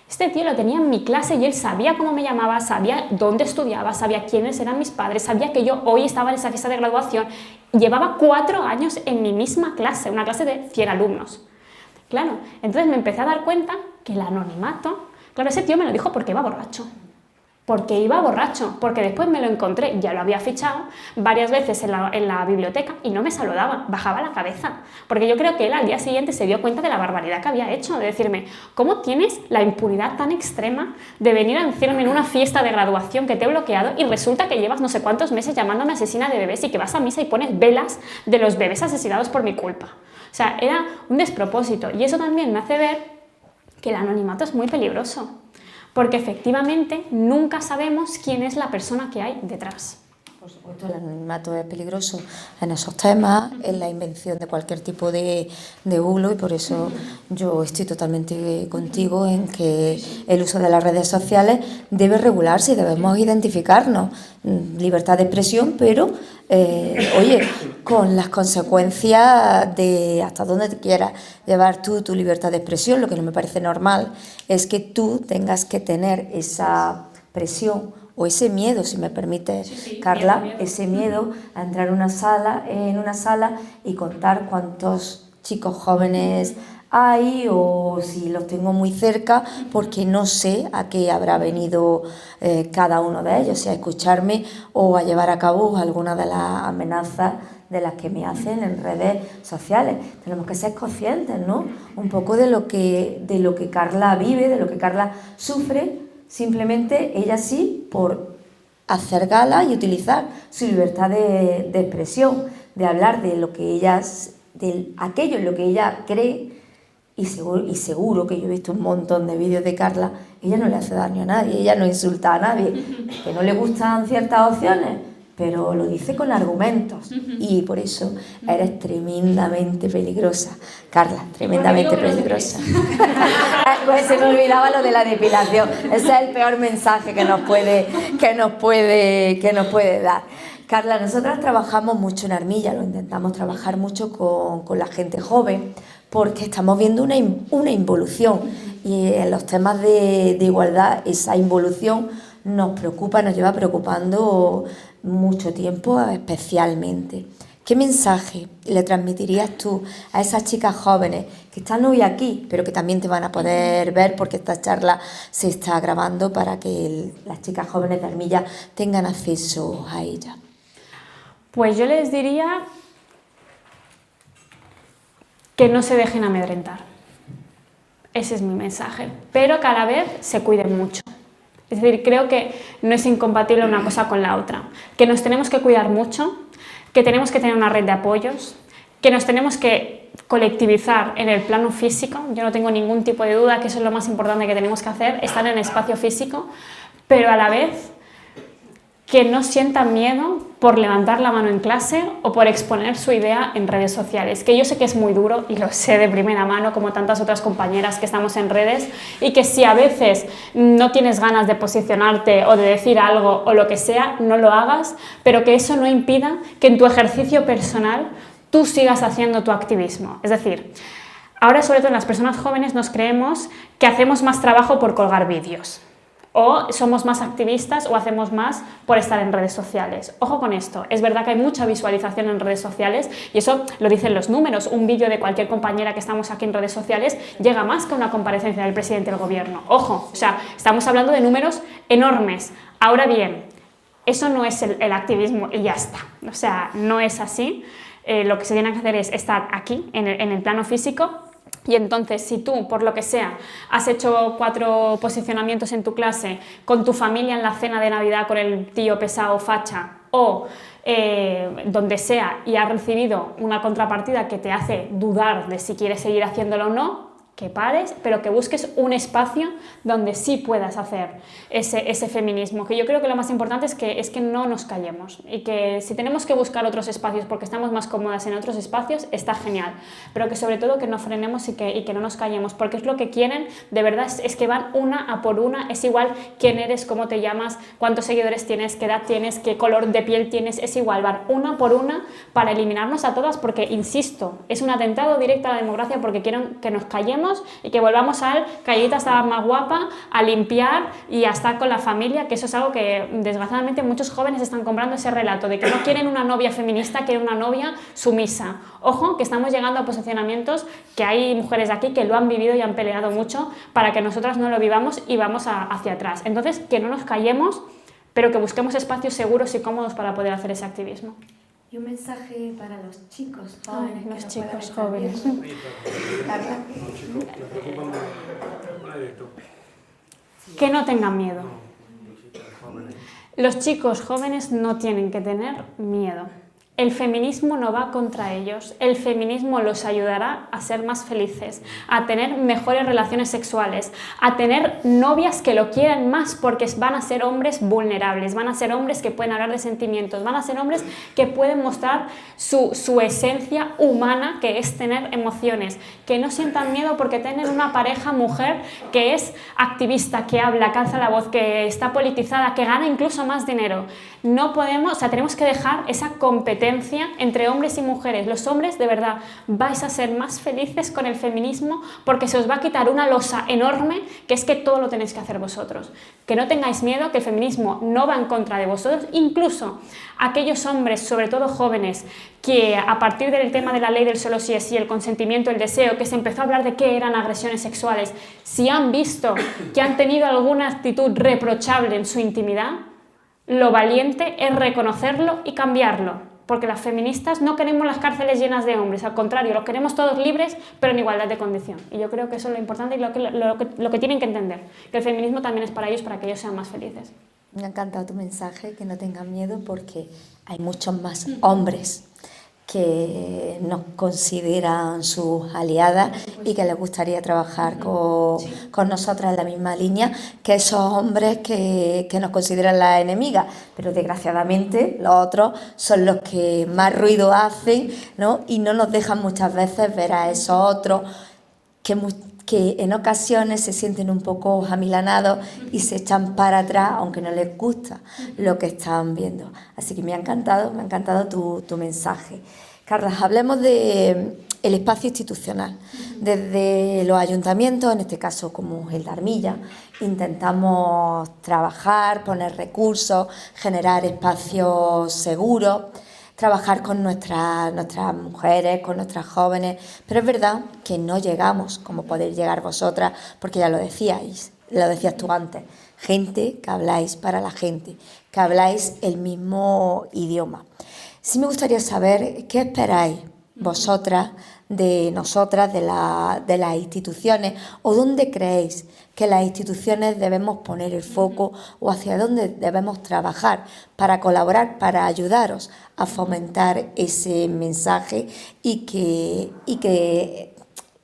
Este tío lo tenía en mi clase y él sabía cómo me llamaba, sabía dónde estudiaba, sabía quiénes eran mis padres, sabía que yo hoy estaba en esa fiesta de graduación. Llevaba 4 años en mi misma clase, una clase de 100 alumnos. Claro, entonces me empecé a dar cuenta que el anonimato... Claro, ese tío me lo dijo porque iba borracho. Porque después me lo encontré, ya lo había fichado varias veces en la biblioteca y no me saludaba, bajaba la cabeza, porque yo creo que él al día siguiente se dio cuenta de la barbaridad que había hecho, de decirme, ¿cómo tienes la impunidad tan extrema de venir a decirme en una fiesta de graduación que te he bloqueado y resulta que llevas no sé cuántos meses llamándome asesina de bebés y que vas a misa y pones velas de los bebés asesinados por mi culpa? O sea, era un despropósito y eso también me hace ver que el anonimato es muy peligroso. Porque efectivamente nunca sabemos quién es la persona que hay detrás. Por supuesto, el anonimato es peligroso en esos temas, en la invención de cualquier tipo de bulo y por eso yo estoy totalmente contigo en que el uso de las redes sociales debe regularse y debemos identificarnos. Libertad de expresión, pero, oye, con las consecuencias de hasta dónde te quieras llevar tú tu libertad de expresión. Lo que no me parece normal es que tú tengas que tener esa presión o ese miedo, si me permites, sí, Carla, miedo. Ese miedo a entrar en una sala y contar cuántos chicos jóvenes hay, o si los tengo muy cerca, porque no sé a qué habrá venido cada uno de ellos, si a escucharme o a llevar a cabo alguna de las amenazas de las que me hacen en redes sociales. Tenemos que ser conscientes, ¿no? Un poco de lo que Carla vive, de lo que Carla sufre, simplemente ella sí, por hacer gala y utilizar su libertad de expresión, de hablar de lo que ella, de aquello en lo que ella cree. Y seguro que yo he visto un montón de vídeos de Carla, ella no le hace daño a nadie, ella no insulta a nadie, que no le gustan ciertas opciones, pero lo dice con argumentos, y por eso eres tremendamente peligrosa, Carla, tremendamente peligrosa. Pues se me olvidaba lo de la depilación, ese es el peor mensaje que nos puede dar. Carla, nosotras trabajamos mucho en Armilla, lo intentamos trabajar mucho con la gente joven, porque estamos viendo una involución, y en los temas de igualdad esa involución nos preocupa, nos lleva preocupando mucho tiempo especialmente. ¿Qué mensaje le transmitirías tú a esas chicas jóvenes que están hoy aquí, pero que también te van a poder ver porque esta charla se está grabando, para que las chicas jóvenes de Armilla tengan acceso a ella? Pues yo les diría que no se dejen amedrentar. Ese es mi mensaje. Pero que a la vez se cuiden mucho. Es decir, creo que no es incompatible una cosa con la otra. Que nos tenemos que cuidar mucho, que tenemos que tener una red de apoyos, que nos tenemos que colectivizar en el plano físico. Yo no tengo ningún tipo de duda que eso es lo más importante que tenemos que hacer, estar en el espacio físico, pero a la vez que no sientan miedo por levantar la mano en clase o por exponer su idea en redes sociales, que yo sé que es muy duro y lo sé de primera mano, como tantas otras compañeras que estamos en redes, y que si a veces no tienes ganas de posicionarte o de decir algo o lo que sea, no lo hagas, pero que eso no impida que en tu ejercicio personal tú sigas haciendo tu activismo. Es decir, ahora sobre todo en las personas jóvenes nos creemos que hacemos más trabajo por colgar vídeos, o somos más activistas o hacemos más por estar en redes sociales. Ojo con esto, es verdad que hay mucha visualización en redes sociales y eso lo dicen los números. Un vídeo de cualquier compañera que estamos aquí en redes sociales llega más que una comparecencia del presidente del gobierno. Ojo, o sea, estamos hablando de números enormes. Ahora bien, eso no es el activismo y ya está. O sea, no es así. Lo que se tiene que hacer es estar aquí, en el plano físico. Y entonces, si tú, por lo que sea, has hecho 4 posicionamientos en tu clase, con tu familia en la cena de Navidad con el tío pesado facha, o donde sea, y has recibido una contrapartida que te hace dudar de si quieres seguir haciéndolo o no, que pares, pero que busques un espacio donde sí puedas hacer ese feminismo, que yo creo que lo más importante es que no nos callemos, y que si tenemos que buscar otros espacios porque estamos más cómodas en otros espacios, está genial, pero que sobre todo que no frenemos y que no nos callemos, porque es lo que quieren, de verdad, es que van una a por una, es igual quién eres, cómo te llamas, cuántos seguidores tienes, qué edad tienes, qué color de piel tienes, es igual, van una por una para eliminarnos a todas, porque, insisto, es un atentado directo a la democracia, porque quieren que nos callemos y que volvamos al Calladita estaba más guapa, a limpiar y a estar con la familia, que eso es algo que desgraciadamente muchos jóvenes están comprando, ese relato de que no quieren una novia feminista, quieren una novia sumisa. Ojo, que estamos llegando a posicionamientos que hay mujeres de aquí que lo han vivido y han peleado mucho para que nosotras no lo vivamos y vamos hacia atrás. Entonces, que no nos callemos, pero que busquemos espacios seguros y cómodos para poder hacer ese activismo. Y un mensaje para los chicos jóvenes. Ay, los chicos jóvenes. Que no tengan miedo. Los chicos jóvenes no tienen que tener miedo. El feminismo no va contra ellos, el feminismo los ayudará a ser más felices, a tener mejores relaciones sexuales, a tener novias que lo quieran más, porque van a ser hombres vulnerables, van a ser hombres que pueden hablar de sentimientos, van a ser hombres que pueden mostrar su esencia humana, que es tener emociones, que no sientan miedo porque tienen una pareja mujer que es activista, que habla, que alza la voz, que está politizada, que gana incluso más dinero. No podemos, o sea, tenemos que dejar esa competencia competencia entre hombres y mujeres. Los hombres, de verdad, vais a ser más felices con el feminismo porque se os va a quitar una losa enorme, que es que todo lo tenéis que hacer vosotros. Que no tengáis miedo, que el feminismo no va en contra de vosotros. Incluso aquellos hombres, sobre todo jóvenes, que a partir del tema de la ley del solo sí es sí, el consentimiento, el deseo, que se empezó a hablar de qué eran agresiones sexuales, si han visto que han tenido alguna actitud reprochable en su intimidad, lo valiente es reconocerlo y cambiarlo, porque las feministas no queremos las cárceles llenas de hombres, al contrario, los queremos todos libres, pero en igualdad de condición. Y yo creo que eso es lo importante y lo que tienen que entender, que el feminismo también es para ellos, para que ellos sean más felices. Me ha encantado tu mensaje, que no tengan miedo, porque hay muchos más hombres que nos consideran sus aliadas y que les gustaría trabajar con nosotras en la misma línea que esos hombres que nos consideran las enemigas, pero desgraciadamente los otros son los que más ruido hacen, ¿no? Y no nos dejan muchas veces ver a esos otros que en ocasiones se sienten un poco amilanados y se echan para atrás, aunque no les gusta lo que están viendo. Así que me ha encantado tu mensaje. Carla, hablemos del espacio institucional. Desde los ayuntamientos, en este caso como el de Armilla, intentamos trabajar, poner recursos, generar espacios seguros, trabajar con nuestras mujeres, con nuestras jóvenes, pero es verdad que no llegamos como podéis llegar vosotras, porque ya lo decías tú antes, gente que habláis para la gente, que habláis el mismo idioma. Sí me gustaría saber qué esperáis vosotras de nosotras, de las instituciones, o dónde creéis que las instituciones debemos poner el foco o hacia dónde debemos trabajar para colaborar, para ayudaros a fomentar ese mensaje y que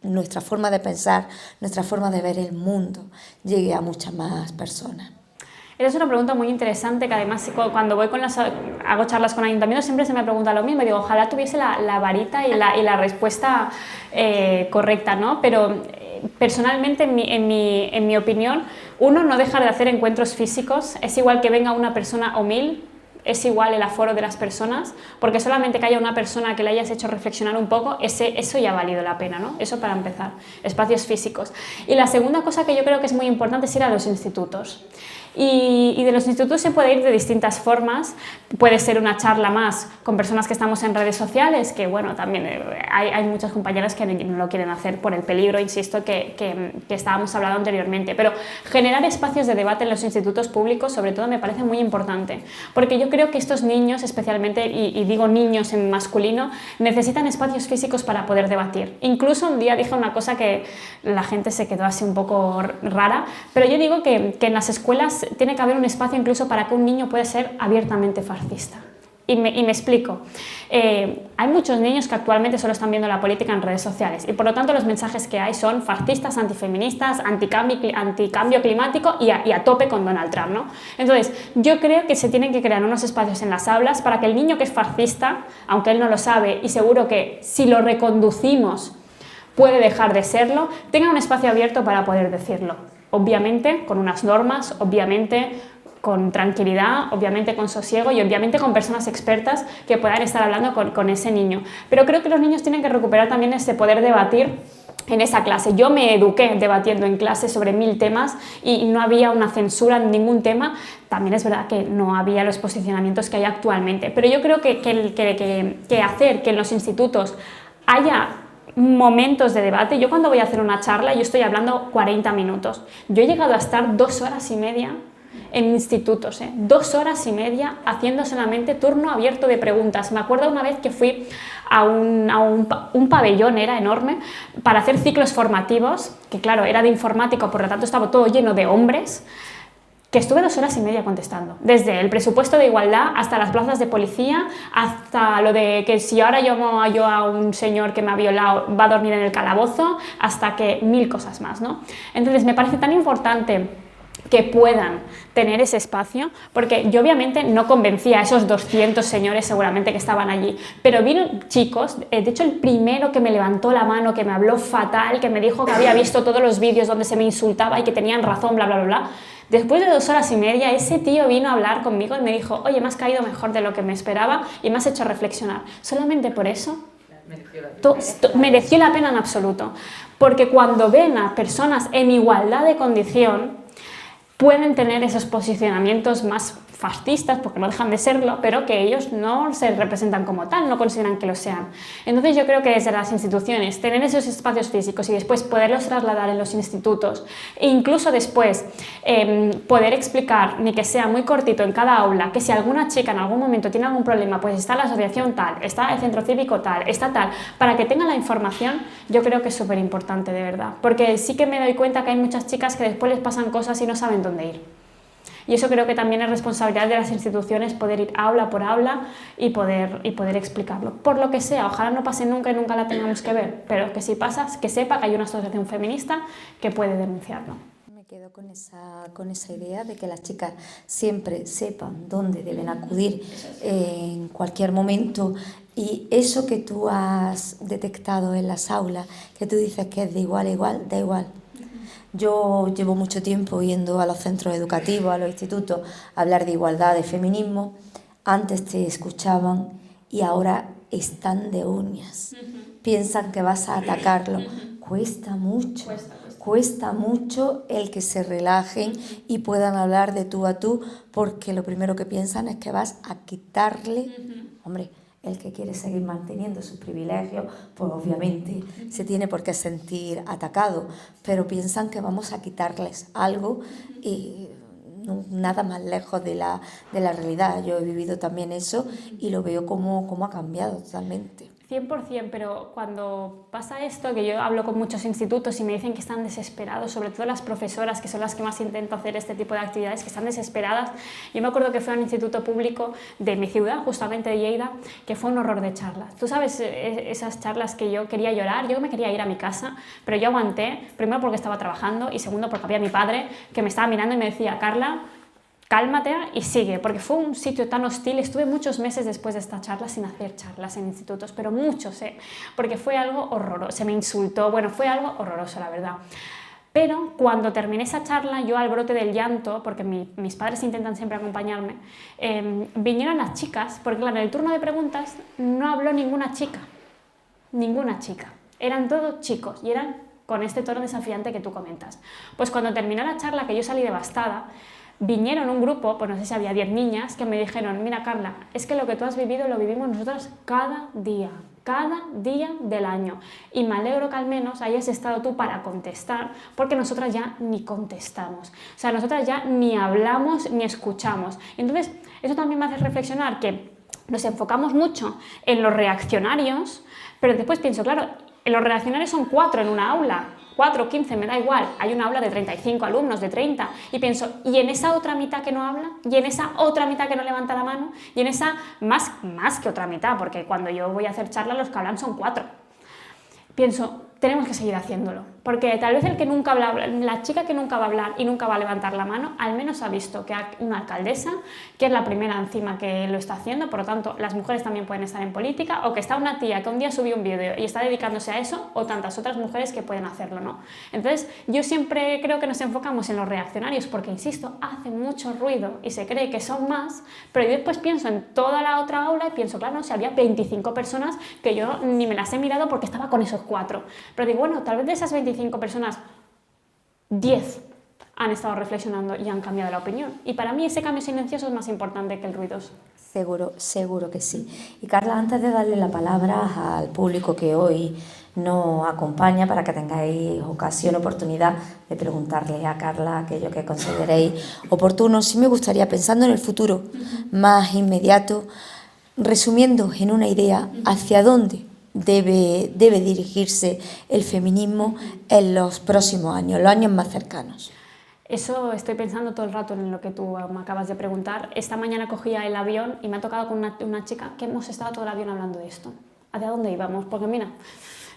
nuestra forma de pensar, nuestra forma de ver el mundo llegue a muchas más personas. Esa es una pregunta muy interesante, que además cuando hago charlas con ayuntamientos siempre se me pregunta lo mismo, y digo, ojalá tuviese la varita y la respuesta correcta, ¿no? Pero personalmente, en mi opinión, uno no deja de hacer encuentros físicos, es igual que venga una persona o 1000, es igual el aforo de las personas, porque solamente que haya una persona que le hayas hecho reflexionar un poco, eso ya ha valido la pena, ¿no? Eso para empezar, espacios físicos. Y la segunda cosa que yo creo que es muy importante es ir a los institutos. Y de los institutos se puede ir de distintas formas. Puede ser una charla más con personas que estamos en redes sociales, que bueno, también hay muchas compañeras que no lo quieren hacer por el peligro, insisto, que estábamos hablando anteriormente, pero generar espacios de debate en los institutos públicos sobre todo me parece muy importante, porque yo creo que estos niños especialmente, y digo niños en masculino, necesitan espacios físicos para poder debatir. Incluso un día dije una cosa que la gente se quedó así un poco rara, pero yo digo que en las escuelas tiene que haber un espacio incluso para que un niño pueda ser abiertamente fascista. Y me explico. Hay muchos niños que actualmente solo están viendo la política en redes sociales y por lo tanto los mensajes que hay son fascistas, antifeministas, anticambio climático y a tope con Donald Trump, ¿no? Entonces, yo creo que se tienen que crear unos espacios en las aulas para que el niño que es fascista, aunque él no lo sabe y seguro que si lo reconducimos puede dejar de serlo, tenga un espacio abierto para poder decirlo. Obviamente con unas normas, obviamente con tranquilidad, obviamente con sosiego y obviamente con personas expertas que puedan estar hablando con ese niño. Pero creo que los niños tienen que recuperar también ese poder debatir en esa clase. Yo me eduqué debatiendo en clase sobre 1000 temas y no había una censura en ningún tema. También es verdad que no había los posicionamientos que hay actualmente. Pero yo creo que hacer que en los institutos haya momentos de debate. Yo cuando voy a hacer una charla, yo estoy hablando 40 minutos. Yo he llegado a estar 2 horas y media en institutos, 2 horas y media haciendo solamente turno abierto de preguntas. Me acuerdo una vez que fui a un pabellón, era enorme, para hacer ciclos formativos, que claro, era de informática, por lo tanto estaba todo lleno de hombres, que estuve 2 horas y media contestando, desde el presupuesto de igualdad hasta las plazas de policía, hasta lo de que si ahora llamo yo a un señor que me ha violado va a dormir en el calabozo, hasta que 1000 cosas más, ¿no? Entonces me parece tan importante que puedan tener ese espacio, porque yo obviamente no convencía a esos 200 señores seguramente que estaban allí, pero vino chicos, de hecho el primero que me levantó la mano, que me habló fatal, que me dijo que había visto todos los vídeos donde se me insultaba y que tenían razón, bla, bla, bla, bla. Después de 2 horas y media, ese tío vino a hablar conmigo y me dijo, oye, me has caído mejor de lo que me esperaba y me has hecho reflexionar. Solamente por eso mereció la pena en absoluto. Porque cuando ven a personas en igualdad de condición, pueden tener esos posicionamientos más fascistas, porque no dejan de serlo, pero que ellos no se representan como tal, no consideran que lo sean. Entonces yo creo que desde las instituciones, tener esos espacios físicos y después poderlos trasladar en los institutos, e incluso después poder explicar, ni que sea muy cortito en cada aula, que si alguna chica en algún momento tiene algún problema, pues está la asociación tal, está el centro cívico tal, está tal, para que tenga la información, yo creo que es súper importante, de verdad. Porque sí que me doy cuenta que hay muchas chicas que después les pasan cosas y no saben dónde ir. Y eso creo que también es responsabilidad de las instituciones poder ir aula por aula y poder explicarlo. Por lo que sea, ojalá no pase nunca y nunca la tengamos que ver, pero que si pasa, que sepa que hay una asociación feminista que puede denunciarlo. Me quedo con esa idea de que las chicas siempre sepan dónde deben acudir en cualquier momento, y eso que tú has detectado en las aulas, que tú dices que es de igual a igual, da igual. Yo llevo mucho tiempo yendo a los centros educativos, a los institutos, a hablar de igualdad, de feminismo. Antes te escuchaban y ahora están de uñas. Piensan que vas a atacarlo. Cuesta mucho. Cuesta mucho el que se relajen y puedan hablar de tú a tú, porque lo primero que piensan es que vas a quitarle, hombre, el que quiere seguir manteniendo sus privilegios, pues obviamente se tiene por qué sentir atacado, pero piensan que vamos a quitarles algo y nada más lejos de la realidad. Yo he vivido también eso y lo veo como ha cambiado totalmente. 100%, pero cuando pasa esto, que yo hablo con muchos institutos y me dicen que están desesperados, sobre todo las profesoras, que son las que más intento hacer este tipo de actividades, que están desesperadas. Yo me acuerdo que fue a un instituto público de mi ciudad, justamente de Lleida, que fue un horror de charlas. Tú sabes, esas charlas que yo quería llorar, yo me quería ir a mi casa, pero yo aguanté, primero porque estaba trabajando y segundo porque había mi padre que me estaba mirando y me decía, Carla, cálmate y sigue, porque fue un sitio tan hostil. Estuve muchos meses después de esta charla sin hacer charlas en institutos, pero muchos, porque fue algo horroroso, se me insultó, bueno, fue algo horroroso, la verdad. Pero cuando terminé esa charla, yo al brote del llanto, porque mis padres intentan siempre acompañarme, vinieron las chicas, porque claro, en el turno de preguntas no habló ninguna chica, eran todos chicos y eran con este tono desafiante que tú comentas. Pues cuando terminó la charla, que yo salí devastada, vinieron un grupo, pues no sé si había 10 niñas, que me dijeron, mira Carla, es que lo que tú has vivido lo vivimos nosotras cada día del año, y me alegro que al menos hayas estado tú para contestar, porque nosotras ya ni contestamos, o sea, nosotras ya ni hablamos ni escuchamos. Entonces eso también me hace reflexionar que nos enfocamos mucho en los reaccionarios, pero después pienso, claro, los reaccionarios son 4 en una aula, 4 o 15, me da igual, hay una aula de 35 alumnos, de 30, y pienso, ¿y en esa otra mitad que no habla? ¿Y en esa otra mitad que no levanta la mano? ¿Y en esa más que otra mitad? Porque cuando yo voy a hacer charlas los que hablan son 4. Pienso, tenemos que seguir haciéndolo, porque tal vez el que nunca habla, la chica que nunca va a hablar y nunca va a levantar la mano, al menos ha visto que hay una alcaldesa, que es la primera encima que lo está haciendo, por lo tanto las mujeres también pueden estar en política, o que está una tía que un día subió un vídeo y está dedicándose a eso, o tantas otras mujeres que pueden hacerlo, ¿no? Entonces yo siempre creo que nos enfocamos en los reaccionarios porque, insisto, hacen mucho ruido y se cree que son más, pero yo después pienso en toda la otra aula y pienso, claro, no, si había 25 personas que yo ni me las he mirado porque estaba con esos 4. Pero digo, bueno, tal vez de esas 25 personas, 10 han estado reflexionando y han cambiado la opinión. Y para mí ese cambio silencioso es más importante que el ruidoso. Seguro que sí. Y Carla, antes de darle la palabra al público que hoy nos acompaña, para que tengáis oportunidad de preguntarle a Carla aquello que consideréis oportuno, sí me gustaría, pensando en el futuro más inmediato, resumiendo en una idea, ¿hacia dónde debe dirigirse el feminismo en los próximos años, los años más cercanos? Eso estoy pensando todo el rato en lo que tú me acabas de preguntar. Esta mañana cogía el avión y me ha tocado con una chica que hemos estado todo el avión hablando de esto. ¿Hacia dónde íbamos? Porque mira,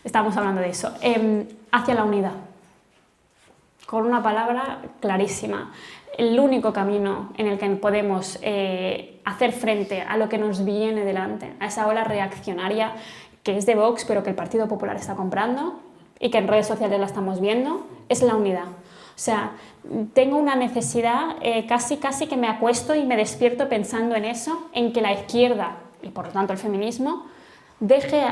estábamos hablando de eso. Hacia la unidad. Con una palabra clarísima. El único camino en el que podemos hacer frente a lo que nos viene delante, a esa ola reaccionaria que es de Vox, pero que el Partido Popular está comprando y que en redes sociales la estamos viendo, es la unidad. sea, tengo una necesidad, casi que me acuesto y me despierto pensando en eso, en que la izquierda, y por lo tanto el feminismo, deje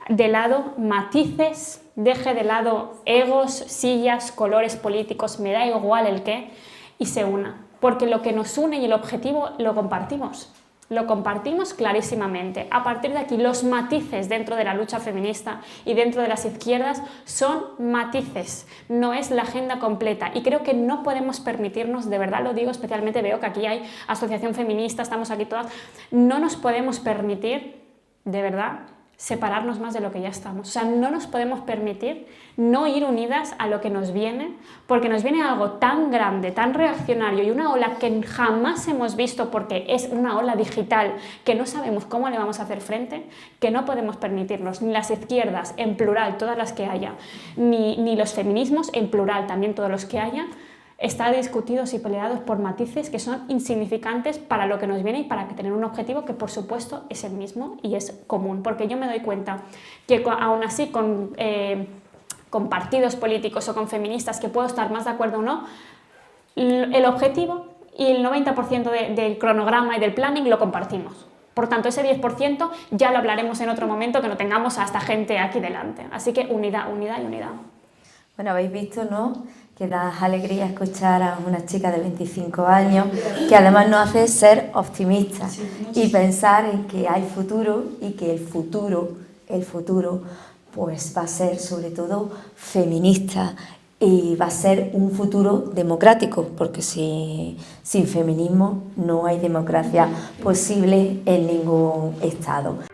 de lado matices, deje de lado egos, sillas, colores políticos, me da igual el qué, y se una. Porque lo que nos une y el objetivo lo compartimos. Lo compartimos clarísimamente. A partir de aquí, los matices dentro de la lucha feminista y dentro de las izquierdas son matices, no es la agenda completa. Y creo que no podemos permitirnos, de verdad lo digo, especialmente veo que aquí hay asociación feminista, estamos aquí todas, no nos podemos permitir, de verdad, separarnos más de lo que ya estamos. O sea, no nos podemos permitir no ir unidas a lo que nos viene, porque nos viene algo tan grande, tan reaccionario y una ola que jamás hemos visto porque es una ola digital que no sabemos cómo le vamos a hacer frente, que no podemos permitirnos ni las izquierdas en plural, todas las que haya, ni los feminismos en plural, también todos los que haya, estar discutidos y peleados por matices que son insignificantes para lo que nos viene y para tener un objetivo que por supuesto es el mismo y es común, porque yo me doy cuenta que aún así con partidos políticos o con feministas que puedo estar más de acuerdo o no, el objetivo y el 90% del cronograma y del planning lo compartimos. Por tanto, ese 10% ya lo hablaremos en otro momento que no tengamos a esta gente aquí delante. Así que unidad, unidad y unidad. Bueno, habéis visto, ¿no?, que da alegría escuchar a una chica de 25 años que además nos hace ser optimistas y pensar en que hay futuro y que el futuro pues va a ser sobre todo feminista y va a ser un futuro democrático, porque sin feminismo no hay democracia posible en ningún estado.